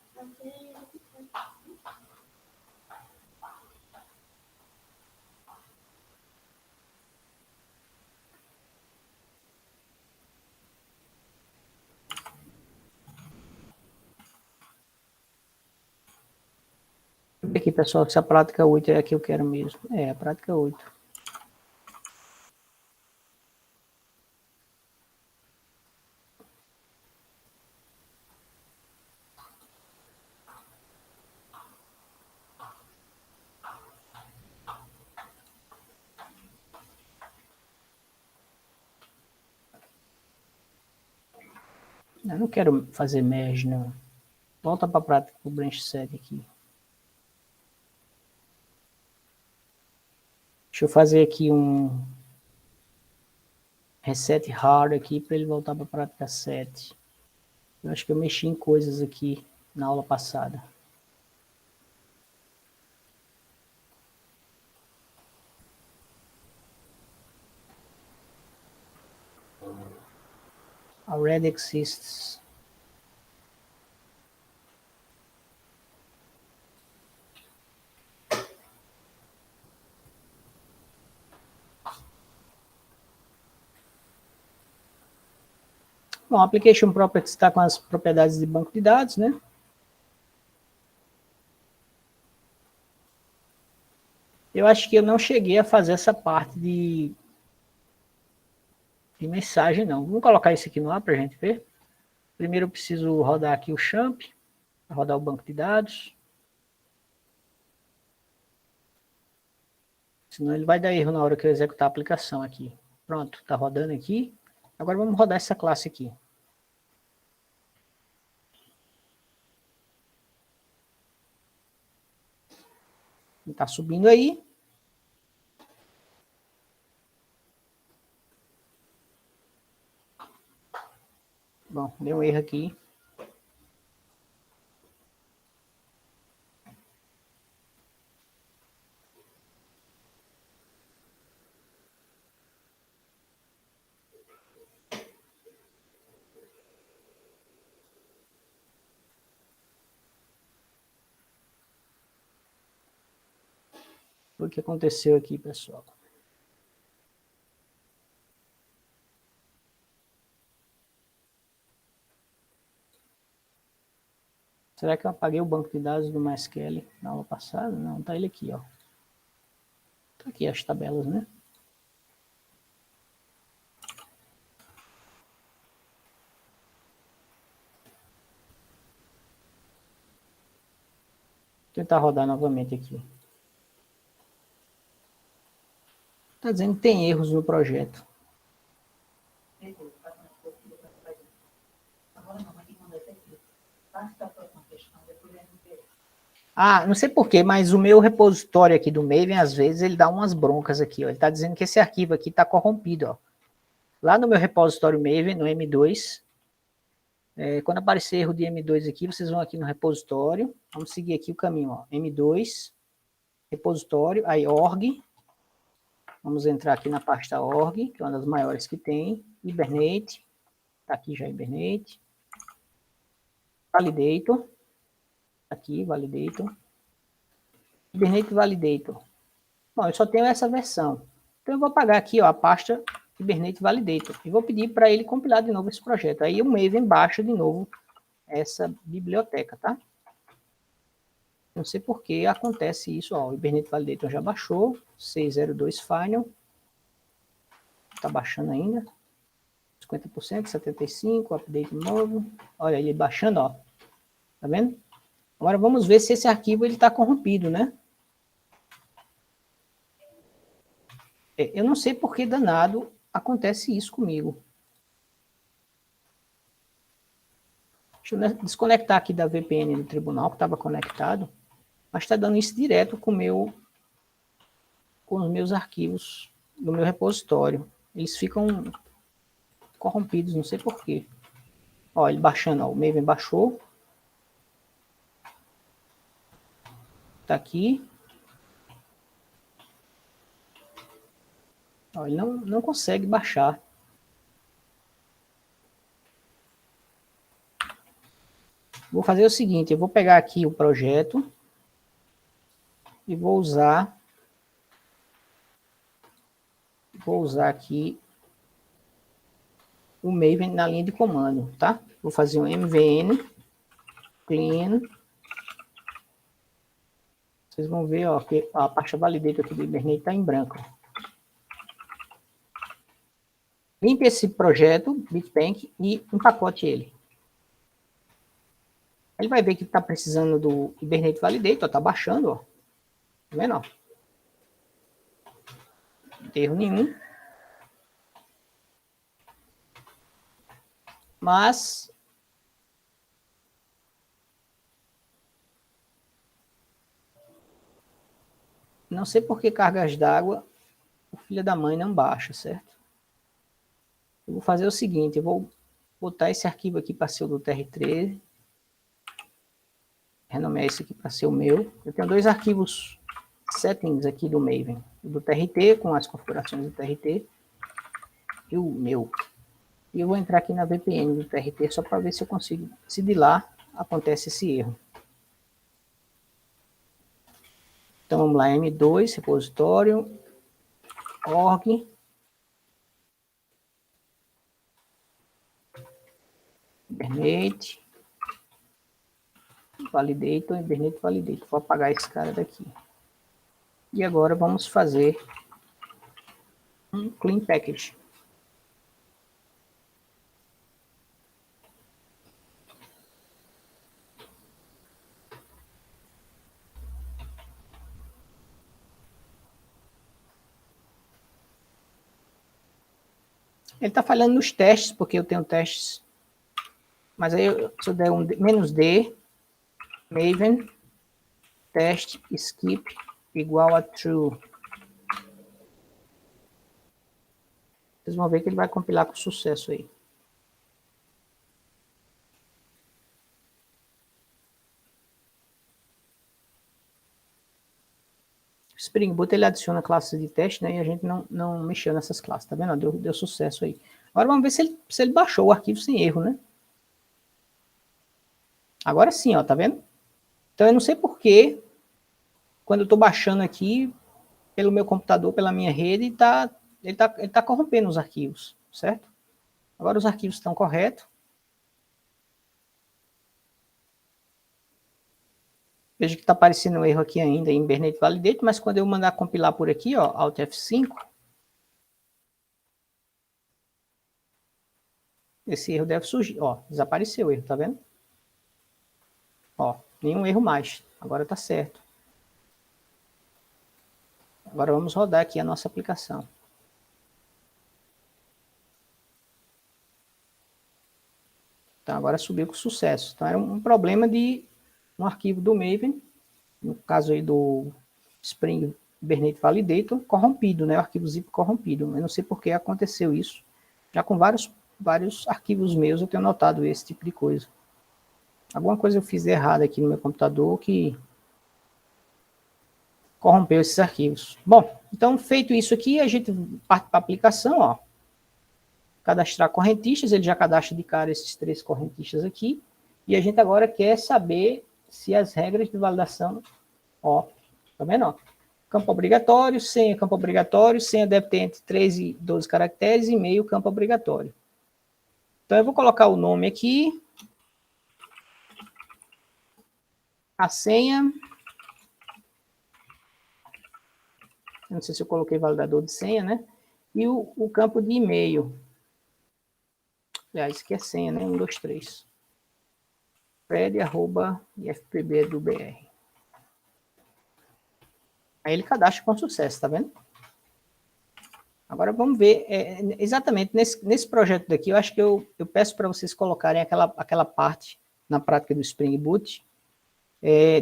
A: Aqui, pessoal, se a prática 8 é a que eu quero mesmo. É, a prática 8. Eu não quero fazer merge, não. Volta para a prática, o branch 7 aqui. Deixa eu fazer aqui um reset hard aqui para ele voltar para a prática 7. Eu acho que eu mexi em coisas aqui na aula passada. Already exists. Bom, a Application Properties está com as propriedades de banco de dados, né? Eu acho que eu não cheguei a fazer essa parte de mensagem, não. Vamos colocar isso aqui no ar para a gente ver. Primeiro eu preciso rodar aqui o champ, rodar o banco de dados. Senão ele vai dar erro na hora que eu executar a aplicação aqui. Pronto, está rodando aqui. Agora vamos rodar essa classe aqui. Está subindo aí. Bom, deu um erro aqui. O que aconteceu aqui, pessoal? Será que eu apaguei o banco de dados do MySQL na aula passada? Não, tá ele aqui, ó. Tá aqui as tabelas, né? Vou tentar rodar novamente aqui. Está dizendo que tem erros no projeto. Ah, não sei porquê, mas o meu repositório aqui do Maven, às vezes, ele dá umas broncas aqui, ó. Ele está dizendo que esse arquivo aqui está corrompido, ó. Lá no meu repositório Maven, no M2, quando aparecer erro de M2 aqui, vocês vão aqui no repositório, vamos seguir aqui o caminho, ó. M2, repositório, aí org, vamos entrar aqui na pasta org, que é uma das maiores que tem, Hibernate, tá aqui já Hibernate, Validator, aqui, Validator, Hibernate Validator. Bom, eu só tenho essa versão. Então eu vou apagar aqui, ó, a pasta Hibernate Validator e vou pedir para ele compilar de novo esse projeto. Aí o Maven baixa de novo essa biblioteca, tá? Não sei por que acontece isso, ó, o Hibernate Validator já baixou, 602 Final, tá baixando ainda, 50%, 75%, update novo, olha ele baixando, ó, tá vendo? Agora vamos ver se esse arquivo ele tá corrompido, né? Eu não sei por que danado acontece isso comigo. Deixa eu desconectar aqui da VPN do tribunal, que estava conectado, mas está dando isso direto com os meus arquivos do meu repositório. Eles ficam corrompidos, não sei por quê. Ó, ele baixando, ó, o Maven baixou. Tá aqui. Ó, ele não consegue baixar. Vou fazer o seguinte, eu vou pegar aqui o projeto e vou usar aqui o Maven na linha de comando, tá? Vou fazer um mvn clean. Vocês vão ver, ó, que a pasta validator aqui do Hibernate está em branco. Limpe esse projeto, Bitbank, e empacote ele. Ele vai ver que está precisando do Hibernate Validator, está baixando, ó. Tá vendo, ó? Não tem erro nenhum. Mas não sei por que cargas d'água o filho da mãe não baixa, certo? Eu vou fazer o seguinte, eu vou botar esse arquivo aqui para ser o do TR13. Renomear esse aqui para ser o meu. Eu tenho dois arquivos settings aqui do Maven. O do TRT, com as configurações do TRT, e o meu. E eu vou entrar aqui na VPN do TRT só para ver se eu consigo, se de lá acontece esse erro. Então vamos lá, M2, repositório, org, Hibernate, Validator, Hibernate Validator. Vou apagar esse cara daqui. E agora vamos fazer um clean package. Ele está falhando nos testes, porque eu tenho testes. Mas aí, se eu der um -d, Maven, teste, skip, igual a true. Vocês vão ver que ele vai compilar com sucesso aí. Spring Boot ele adiciona classes de teste, né? E a gente não mexeu nessas classes, tá vendo? Deu sucesso aí. Agora vamos ver se ele baixou o arquivo sem erro, né? Agora sim, ó, tá vendo? Então eu não sei porquê, quando eu tô baixando aqui, pelo meu computador, pela minha rede, ele tá corrompendo os arquivos, certo? Agora os arquivos estão corretos. Veja que está aparecendo um erro aqui ainda em Hibernate Validate, mas quando eu mandar compilar por aqui, ó, Alt F5, esse erro deve surgir. Ó, desapareceu o erro, tá vendo? Ó, nenhum erro mais. Agora tá certo. Agora vamos rodar aqui a nossa aplicação. Então, agora subiu com sucesso. Então, era um problema de um arquivo do Maven, no caso aí do Spring Hibernate Validator, corrompido, né? O arquivo zip corrompido. Eu não sei por que aconteceu isso. Já com vários arquivos meus eu tenho notado esse tipo de coisa. Alguma coisa eu fiz errado aqui no meu computador que corrompeu esses arquivos. Bom, então feito isso aqui, a gente parte para a aplicação, ó. Cadastrar correntistas, ele já cadastra de cara esses 3 correntistas aqui. E a gente agora quer saber se as regras de validação, ó, tá vendo? Ó? Campo obrigatório, senha deve ter entre 3 e 12 caracteres, e-mail, campo obrigatório. Então eu vou colocar o nome aqui, a senha, não sei se eu coloquei validador de senha, né? E o campo de e-mail. Aliás, isso aqui é senha, né? 1, 2, 3. fred@ifpb.br. Aí ele cadastra com sucesso, tá vendo? Agora vamos ver, exatamente nesse projeto daqui, eu acho que eu peço para vocês colocarem aquela parte na prática do Spring Boot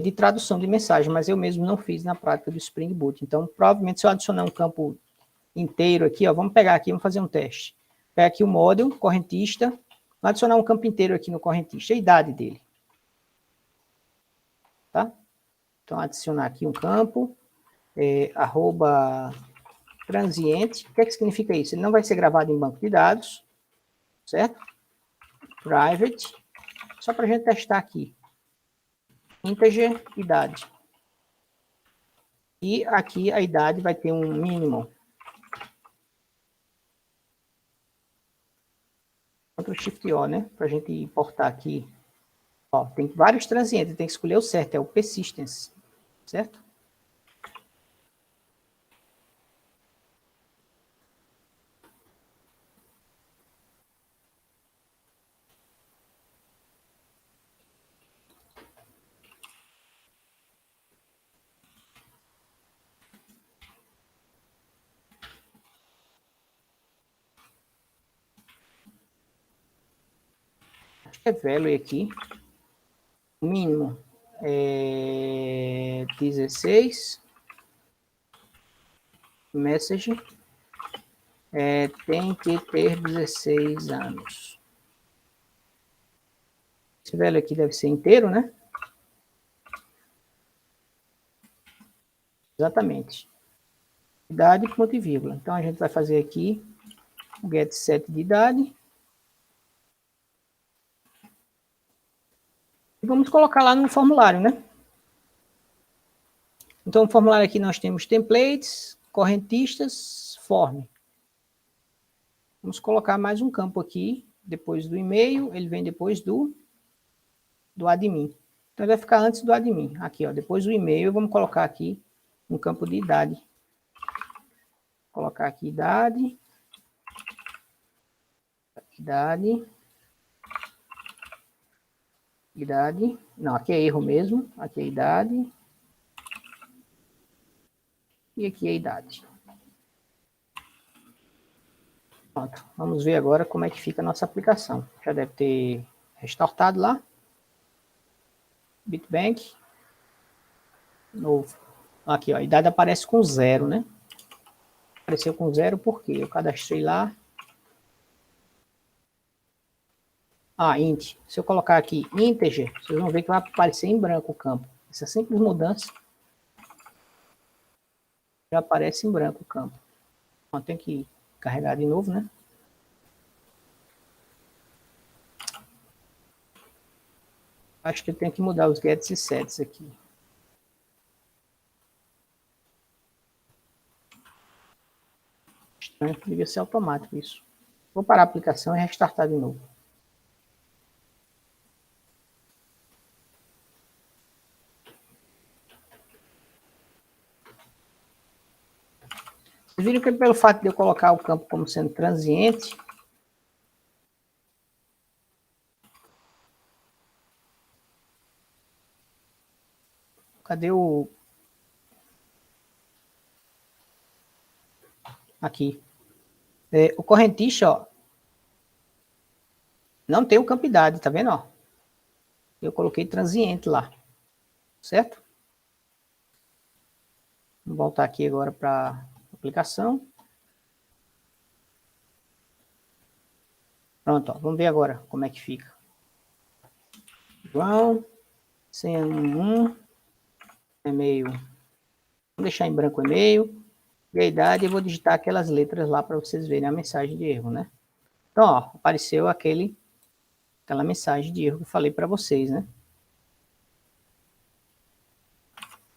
A: de tradução de mensagem, mas eu mesmo não fiz na prática do Spring Boot. Então, provavelmente, se eu adicionar um campo inteiro aqui, ó, vamos pegar aqui, vamos fazer um teste. Pega aqui o módulo, correntista, vou adicionar um campo inteiro aqui no correntista, a idade dele. Tá? Então, adicionar aqui um campo, arroba transiente. O que é que significa isso? Ele não vai ser gravado em banco de dados, certo? Private, só para a gente testar aqui. Integer, idade. E aqui a idade vai ter um mínimo. Ctrl Shift O, né? Para a gente importar aqui. Ó, tem vários transientes, tem que escolher o certo, é o persistence, certo? Acho que é value aqui. O mínimo é 16. Message. Tem que ter 16 anos. Esse value aqui deve ser inteiro, né? Exatamente. Idade, ponto e vírgula. Então, a gente vai fazer aqui o get set de idade. E vamos colocar lá no formulário, né? Então, no formulário aqui nós temos templates, correntistas, form. Vamos colocar mais um campo aqui, depois do e-mail, ele vem depois do admin. Então, ele vai ficar antes do admin. Aqui, ó, depois do e-mail, vamos colocar aqui um campo de idade. Vou colocar aqui idade. Idade. Não, aqui é erro mesmo. Aqui é idade. E aqui é idade. Pronto. Vamos ver agora como é que fica a nossa aplicação. Já deve ter restartado lá. Bitbank. Novo. Aqui, ó, a idade aparece com 0, né? Apareceu com 0 porque eu cadastrei lá. Int. Se eu colocar aqui integer, vocês vão ver que vai aparecer em branco o campo. Essa simples mudança já aparece em branco o campo. Então, tem que carregar de novo, né? Acho que eu tenho que mudar os gets e sets aqui. Estranho, devia ser automático isso. Vou parar a aplicação e restartar de novo. Vocês viram que pelo fato de eu colocar o campo como sendo transiente, cadê o... aqui. O correntista, ó, não tem o campo idade, tá vendo, ó? Eu coloquei transiente lá, certo? Vamos voltar aqui agora para a aplicação. Pronto, ó, vamos ver agora como é que fica. João, senha 1, e-mail. Vamos deixar em branco o e-mail. E a idade, eu vou digitar aquelas letras lá para vocês verem a mensagem de erro, né? Então, ó, apareceu aquela mensagem de erro que eu falei para vocês, né?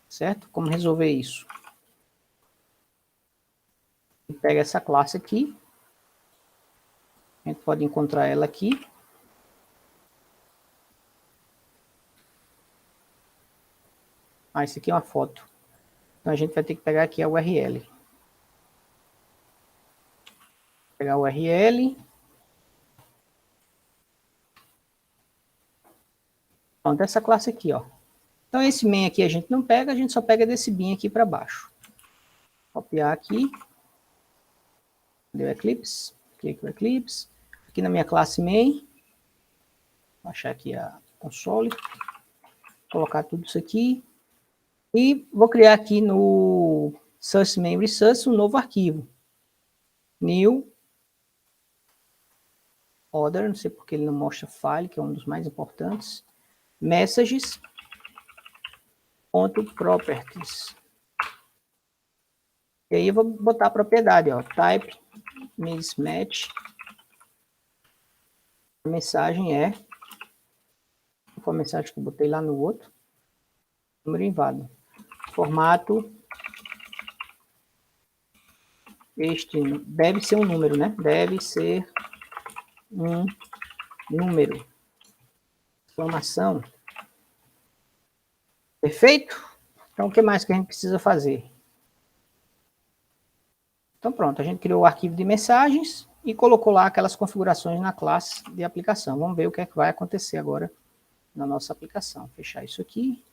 A: Certo? Como resolver isso? Pega essa classe aqui. A gente pode encontrar ela aqui. Ah, isso aqui é uma foto. Então a gente vai ter que pegar aqui a URL. Pegar a URL. Pronto, essa classe aqui, ó. Então esse main aqui a gente não pega, a gente só pega desse bin aqui para baixo. Copiar aqui. Deu Eclipse. Clique no Eclipse. Aqui na minha classe main. Vou achar aqui a console. Colocar tudo isso aqui. E vou criar aqui no source main resource um novo arquivo. New order, não sei porque ele não mostra file, que é um dos mais importantes. Messages.properties. E aí eu vou botar a propriedade, ó, type mismatch. A mensagem é, foi a mensagem que eu botei lá no outro, número inválido. Formato, este deve ser um número, né? Deve ser um número. Exclamação. Perfeito? Então, o que mais que a gente precisa fazer? Então, pronto, a gente criou o arquivo de mensagens e colocou lá aquelas configurações na classe de aplicação. Vamos ver o que é que vai acontecer agora na nossa aplicação. Fechar isso aqui.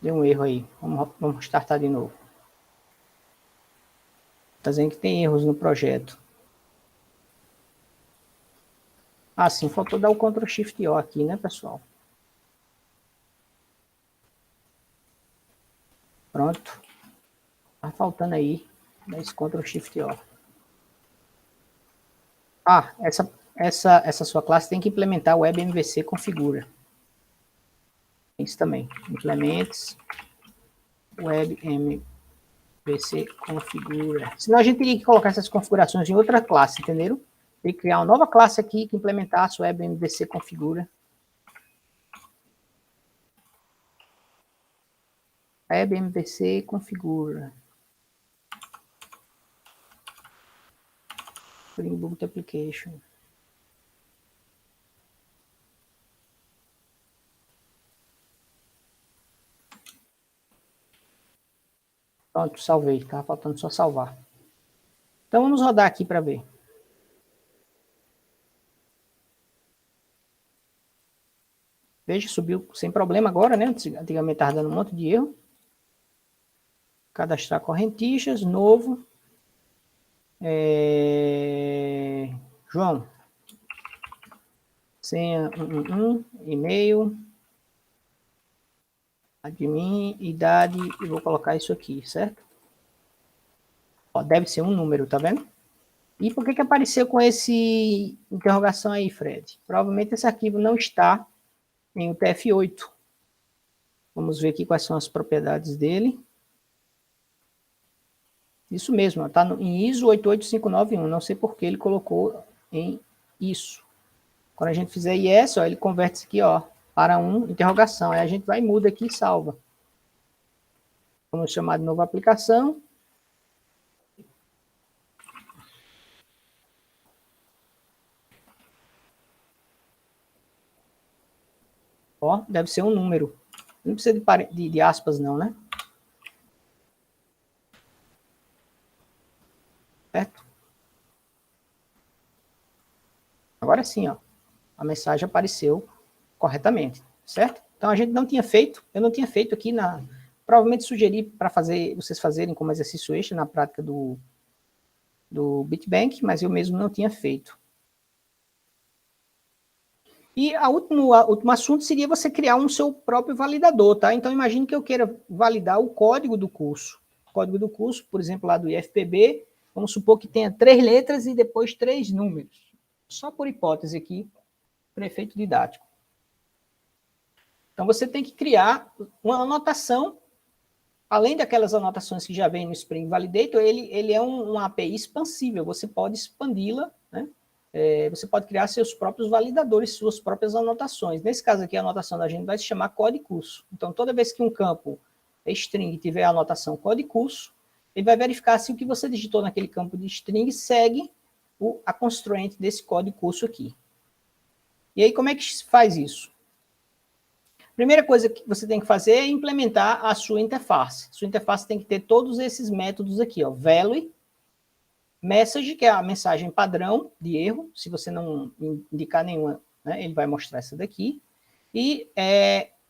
A: Deu um erro aí. Vamos startar de novo. Está dizendo que tem erros no projeto. Ah, sim, faltou dar o Ctrl Shift O aqui, né, pessoal? Pronto. Tá faltando aí, dar esse Ctrl Shift O. Ah, essa sua classe tem que implementar o WebMVC configura. Isso também. Implements WebMVC configura. Senão a gente teria que colocar essas configurações em outra classe, entenderam? Tem que criar uma nova classe aqui que implementasse o WebMVC configura. WebMVC configura. Spring Boot Application. Pronto, salvei. Estava faltando só salvar. Então vamos rodar aqui para ver. Veja, subiu sem problema agora, né? Antigamente estava dando um monte de erro. Cadastrar correntistas, novo. João. Senha 111, e-mail. Admin, idade, e vou colocar isso aqui, certo? Ó, deve ser um número, tá vendo? E por que apareceu com esse interrogação aí, Fred? Provavelmente esse arquivo não está em UTF-8. Vamos ver aqui quais são as propriedades dele. Isso mesmo, está em ISO 88591. Não sei por que ele colocou em isso. Quando a gente fizer IS, ó, ele converte isso aqui, ó, para um interrogação. Aí a gente vai, muda aqui e salva. Vamos chamar de nova aplicação. Ó, deve ser um número. Não precisa de aspas, não, né? Certo? agora sim, ó, a mensagem apareceu corretamente, certo? Então, a gente não tinha feito, eu não tinha feito aqui provavelmente sugeri para vocês fazerem como exercício extra na prática do Bitbank, mas eu mesmo não tinha feito. E o último assunto seria você criar um seu próprio validador, tá? Então, imagine que eu queira validar o código do curso. O código do curso, por exemplo, lá do IFPB, vamos supor que tenha 3 letras e depois 3 números. Só por hipótese aqui, para efeito didático. Então, você tem que criar uma anotação, além daquelas anotações que já vem no Spring Validator, ele é uma API expansível, você pode expandi-la, né? Você pode criar seus próprios validadores, suas próprias anotações. Nesse caso aqui, a anotação da gente vai se chamar código curso. Então, toda vez que um campo string tiver a anotação código curso, ele vai verificar se o que você digitou naquele campo de string segue a constraint desse código curso aqui. E aí, como é que se faz isso? Primeira coisa que você tem que fazer é implementar a sua interface. Sua interface tem que ter todos esses métodos aqui, ó, value, message, que é a mensagem padrão de erro, se você não indicar nenhuma, né, ele vai mostrar essa daqui. E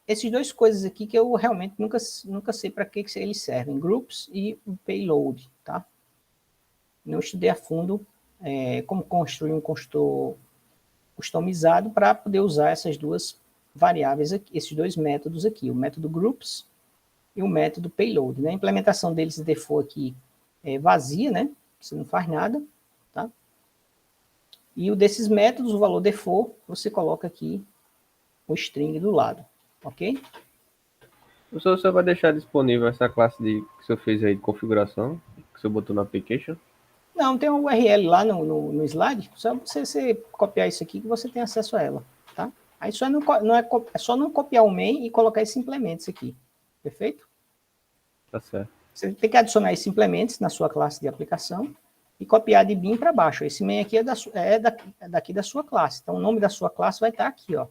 A: esses 2 coisas aqui que eu realmente nunca sei para que eles servem, groups e o payload, tá? Não estudei a fundo como construir um construtor customizado para poder usar essas 2 variáveis aqui, esses 2 métodos aqui, o método groups e o método payload, né? A implementação deles de default aqui é vazia, né? Você não faz nada, tá? E o desses métodos, o valor default, você coloca aqui o string do lado, ok?
B: O senhor só vai deixar disponível essa classe que o senhor fez aí de configuração, que o senhor botou no application?
A: Não, tem uma URL lá no slide, só você copiar isso aqui que você tem acesso a ela, tá? Aí só é só não copiar o main e colocar esse implementos aqui, perfeito?
B: Tá certo.
A: Você tem que adicionar esse implementos na sua classe de aplicação e copiar de bin para baixo. Esse main aqui é daqui da sua classe, então o nome da sua classe vai estar aqui, ó.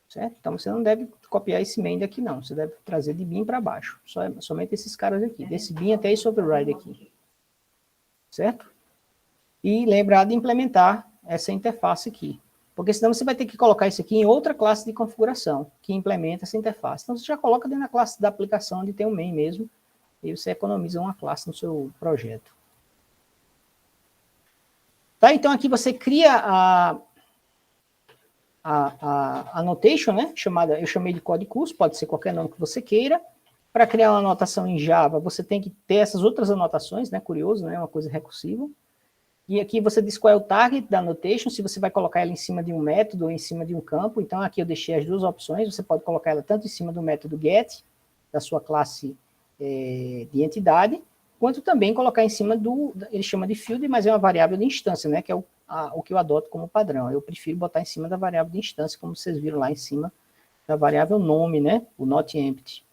A: Certo? Então você não deve copiar esse main daqui não, você deve trazer de bin para baixo, somente esses caras aqui, desse bin até esse override aqui. Certo? E lembrar de implementar essa interface aqui. Porque senão você vai ter que colocar isso aqui em outra classe de configuração, que implementa essa interface. Então você já coloca dentro da classe da aplicação onde tem o main mesmo, e você economiza uma classe no seu projeto. Tá? Então aqui você cria a annotation, né? Eu chamei de código curso, pode ser qualquer nome que você queira. Para criar uma anotação em Java, você tem que ter essas outras anotações, né? Curioso, né? Uma coisa recursiva. E aqui você diz qual é o target da annotation, se você vai colocar ela em cima de um método ou em cima de um campo. Então, aqui eu deixei as 2 opções. Você pode colocar ela tanto em cima do método get, da sua classe de entidade, quanto também colocar em cima ele chama de field, mas é uma variável de instância, né? Que é o que eu adoto como padrão. Eu prefiro botar em cima da variável de instância, como vocês viram lá em cima da variável nome, né? O not empty.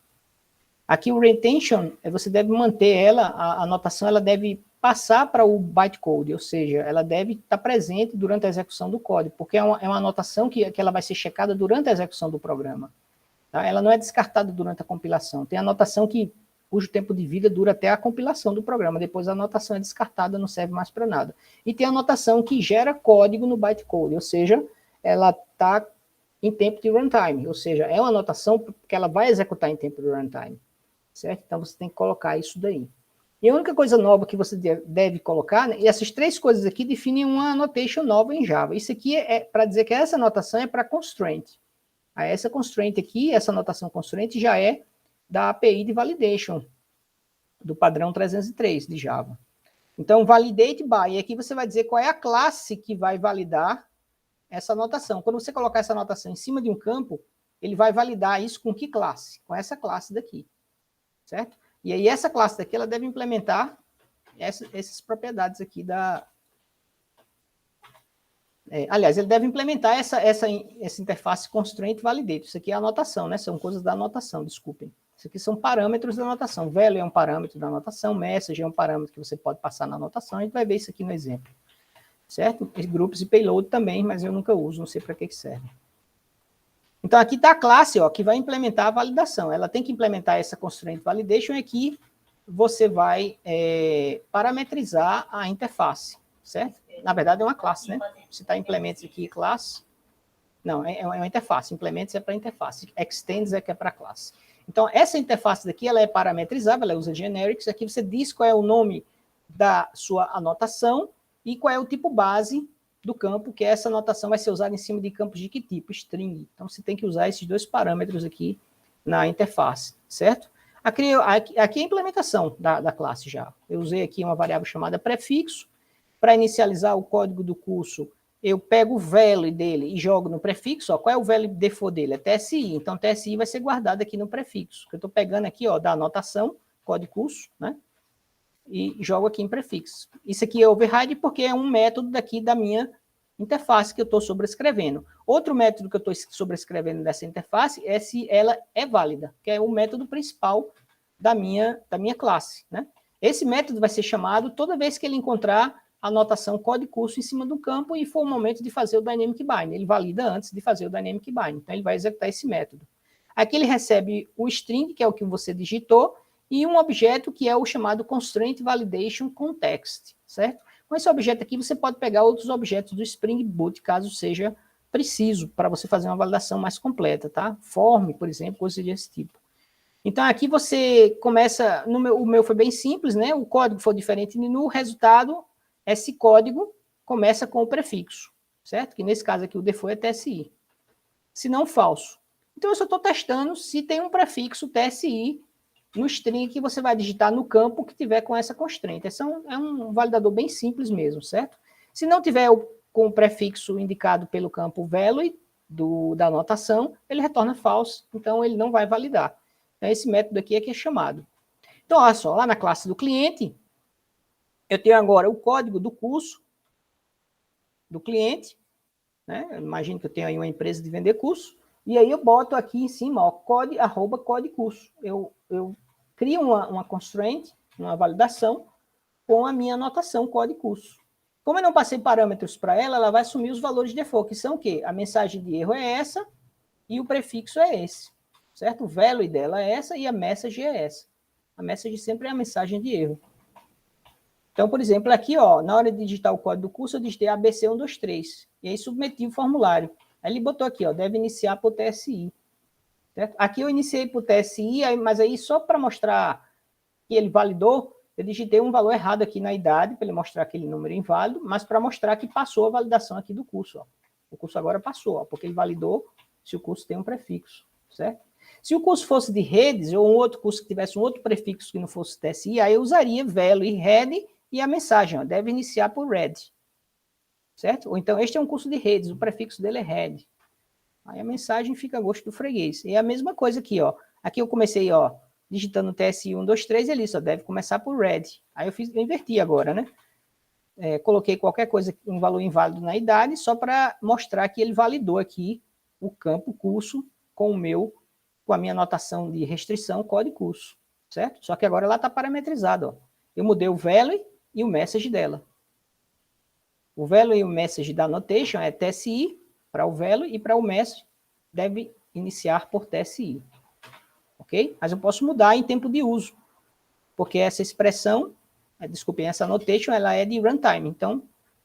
A: Aqui o retention, você deve manter ela, a anotação ela deve passar para o bytecode, ou seja, ela deve estar presente durante a execução do código, porque é uma anotação que ela vai ser checada durante a execução do programa. Tá? Ela não é descartada durante a compilação. Tem anotação cujo tempo de vida dura até a compilação do programa, depois a anotação é descartada, não serve mais para nada. E tem a anotação que gera código no bytecode, ou seja, ela está em tempo de runtime, ou seja, é uma anotação que ela vai executar em tempo de runtime. Certo? Então, você tem que colocar isso daí. E a única coisa nova que você deve colocar, né, e essas 3 coisas aqui definem uma annotation nova em Java. Isso aqui é para dizer que essa anotação é para constraint. Aí essa constraint aqui, essa anotação constraint já é da API de validation, do padrão 303 de Java. Então, validate by, e aqui você vai dizer qual é a classe que vai validar essa anotação. Quando você colocar essa anotação em cima de um campo, ele vai validar isso com que classe? Com essa classe daqui. Certo? E aí essa classe daqui, ela deve implementar essas propriedades aqui aliás, ele deve implementar essa interface constraint validate. Isso aqui é a anotação, né? São coisas da anotação, desculpem. Isso aqui são parâmetros da anotação. Value é um parâmetro da anotação, message é um parâmetro que você pode passar na anotação. A gente vai ver isso aqui no exemplo. Certo? E grupos e payload também, mas eu nunca uso, não sei para que serve. Então, aqui está a classe, ó, que vai implementar a validação. Ela tem que implementar essa constraint validation e aqui você vai parametrizar a interface, certo? na verdade, é uma classe, né? Você está implementos aqui, classe. Não, é uma interface. Implementos é para interface. Extends é que é para classe. Então, essa interface daqui, ela é parametrizável, ela usa generics. Aqui você diz qual é o nome da sua anotação e qual é o tipo base do campo, que essa anotação vai ser usada em cima de campos de que tipo? String. Então, você tem que usar esses dois parâmetros aqui na interface, certo? Aqui é a implementação da classe já. Eu usei aqui uma variável chamada prefixo. Para inicializar o código do curso, eu pego o value dele e jogo no prefixo. Ó, qual é o value default dele? É TSI. Então, TSI vai ser guardado aqui no prefixo. Eu estou pegando aqui, ó, da anotação, código curso, né? E jogo aqui em prefixo. Isso aqui é override porque é um método daqui da minha interface que eu estou sobrescrevendo. Outro método que eu estou sobrescrevendo dessa interface é se ela é válida, que é o método principal da minha classe, né? Esse método vai ser chamado toda vez que ele encontrar a anotação código curso em cima do campo e for o momento de fazer o dynamic bind. Ele valida antes de fazer o dynamic bind. Então, ele vai executar esse método. Aqui ele recebe o string, que é o que você digitou, e um objeto que é o chamado Constraint Validation Context, certo? Com esse objeto aqui, você pode pegar outros objetos do Spring Boot, caso seja preciso, para você fazer uma validação mais completa, tá? Form, por exemplo, coisas desse tipo. Então, aqui você começa, o meu foi bem simples, né? O código foi diferente e no resultado, esse código começa com o prefixo, certo? Que nesse caso aqui o default é TSI. Se não, falso. Então, eu só estou testando se tem um prefixo TSI no string que você vai digitar no campo que tiver com essa constraint. Esse é um validador bem simples mesmo, certo? Se não tiver com o prefixo indicado pelo campo value da anotação, ele retorna false, então ele não vai validar. Então, esse método aqui é que é chamado. Então, olha só, lá na classe do cliente, eu tenho agora o código do curso do cliente, né? Eu imagino que eu tenho aí uma empresa de vender curso, e aí eu boto aqui em cima, ó, code curso. Eu crio uma constraint, uma validação, com a minha anotação code curso. Como eu não passei parâmetros para ela, ela vai assumir os valores de default, que são o quê? A mensagem de erro é essa e o prefixo é esse, certo? O value dela é essa e a message é essa. A message sempre é a mensagem de erro. Então, por exemplo, aqui, ó, na hora de digitar o código do curso, eu digitei ABC123, e aí submeti o formulário. Aí ele botou aqui, ó, deve iniciar por TSI. Certo? Aqui eu iniciei por TSI, mas aí só para mostrar que ele validou, eu digitei um valor errado aqui na idade, para ele mostrar aquele número inválido, mas para mostrar que passou a validação aqui do curso. Ó. O curso agora passou, ó, porque ele validou se o curso tem um prefixo, certo? Se o curso fosse de redes, ou um outro curso que tivesse um outro prefixo que não fosse TSI, aí eu usaria value e head e a mensagem, ó, deve iniciar por red, certo? Ou então, este é um curso de redes, o prefixo dele é head. Aí a mensagem fica a gosto do freguês. E é a mesma coisa aqui, ó. Aqui eu comecei, ó, digitando TSI 123 e ele só deve começar por red. Aí eu inverti agora, né? Coloquei qualquer coisa, um valor inválido na idade, só para mostrar que ele validou aqui o campo curso com a minha anotação de restrição, código curso, certo? Só que agora ela está parametrizada, ó. Eu mudei o value e o message dela. O value e o message da annotation é TSI para o value e para o message deve iniciar por TSI. Ok? Mas eu posso mudar em tempo de uso, porque essa expressão, desculpem, essa annotation, ela é de runtime, então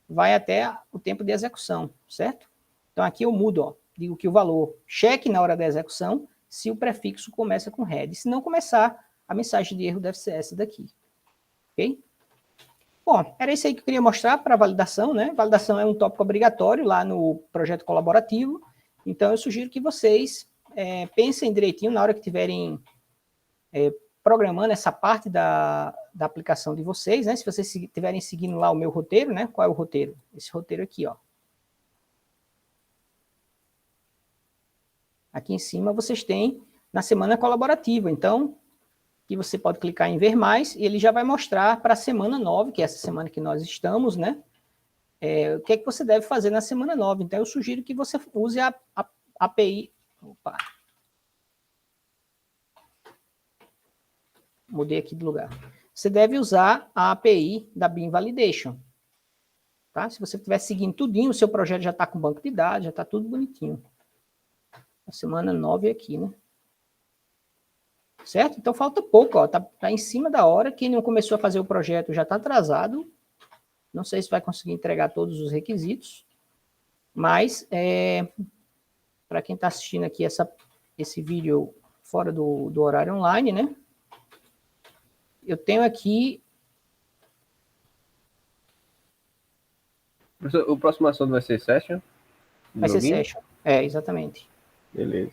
A: vai até o tempo de execução, certo? Então aqui eu mudo, ó, digo que o valor cheque na hora da execução se o prefixo começa com head. Se não começar, a mensagem de erro deve ser essa daqui. Ok? Bom, era isso aí que eu queria mostrar para validação, né? Validação é um tópico obrigatório lá no projeto colaborativo, então eu sugiro que vocês pensem direitinho na hora que estiverem programando essa parte da aplicação de vocês, né? Se vocês estiverem seguindo lá o meu roteiro, né? Qual é o roteiro? Esse roteiro aqui, ó. Aqui em cima vocês têm na semana colaborativa, então que você pode clicar em ver mais, e ele já vai mostrar para a semana 9, que é essa semana que nós estamos, né? O que é que você deve fazer na semana 9. Então, eu sugiro que você use a API. Opa. Mudei aqui de lugar. Você deve usar a API da Beam Validation. Tá? Se você estiver seguindo tudinho, o seu projeto já está com banco de dados, já está tudo bonitinho. A semana 9 aqui, né? Certo? Então falta pouco, ó. Tá em cima da hora. Quem não começou a fazer o projeto já está atrasado, Não sei se vai conseguir entregar todos os requisitos, mas para quem está assistindo aqui esse vídeo fora do horário online, né? Eu tenho aqui...
B: Professor, o próximo assunto vai ser session?
A: Vai ser session. Exatamente.
B: Beleza.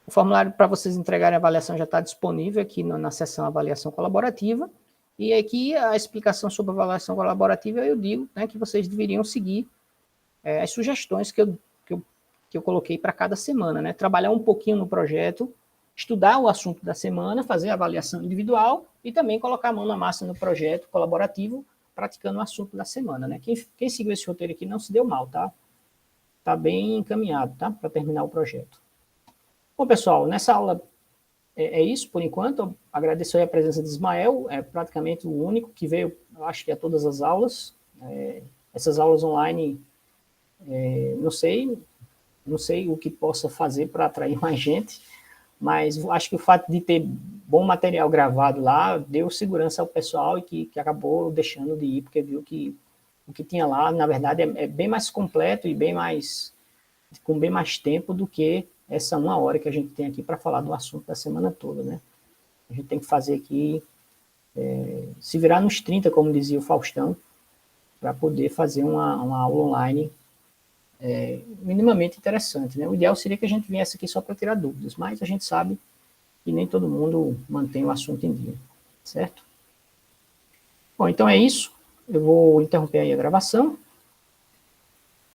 A: O formulário para vocês entregarem a avaliação já está disponível aqui na seção avaliação colaborativa. E aqui a explicação sobre a avaliação colaborativa, eu digo, né, que vocês deveriam seguir as sugestões que eu coloquei para cada semana, né? Trabalhar um pouquinho no projeto, estudar o assunto da semana, fazer a avaliação individual e também colocar a mão na massa no projeto colaborativo, praticando o assunto da semana, né? Quem seguiu esse roteiro aqui não se deu mal, tá? Tá bem encaminhado, tá? Para terminar o projeto. Bom, pessoal, nessa aula é isso, por enquanto. Eu agradeço aí a presença de Ismael, é praticamente o único que veio, eu acho que a todas as aulas. Essas aulas online, não sei o que possa fazer para atrair mais gente, mas acho que o fato de ter bom material gravado lá deu segurança ao pessoal e que acabou deixando de ir, porque viu que o que tinha lá, na verdade, é bem mais completo e com bem mais tempo do que essa 1 hora que a gente tem aqui para falar do assunto da semana toda, né? A gente tem que fazer aqui, se virar nos 30, como dizia o Faustão, para poder fazer uma aula online minimamente interessante, né? O ideal seria que a gente viesse aqui só para tirar dúvidas, mas a gente sabe que nem todo mundo mantém o assunto em dia, certo? Bom, então é isso. Eu vou interromper aí a gravação.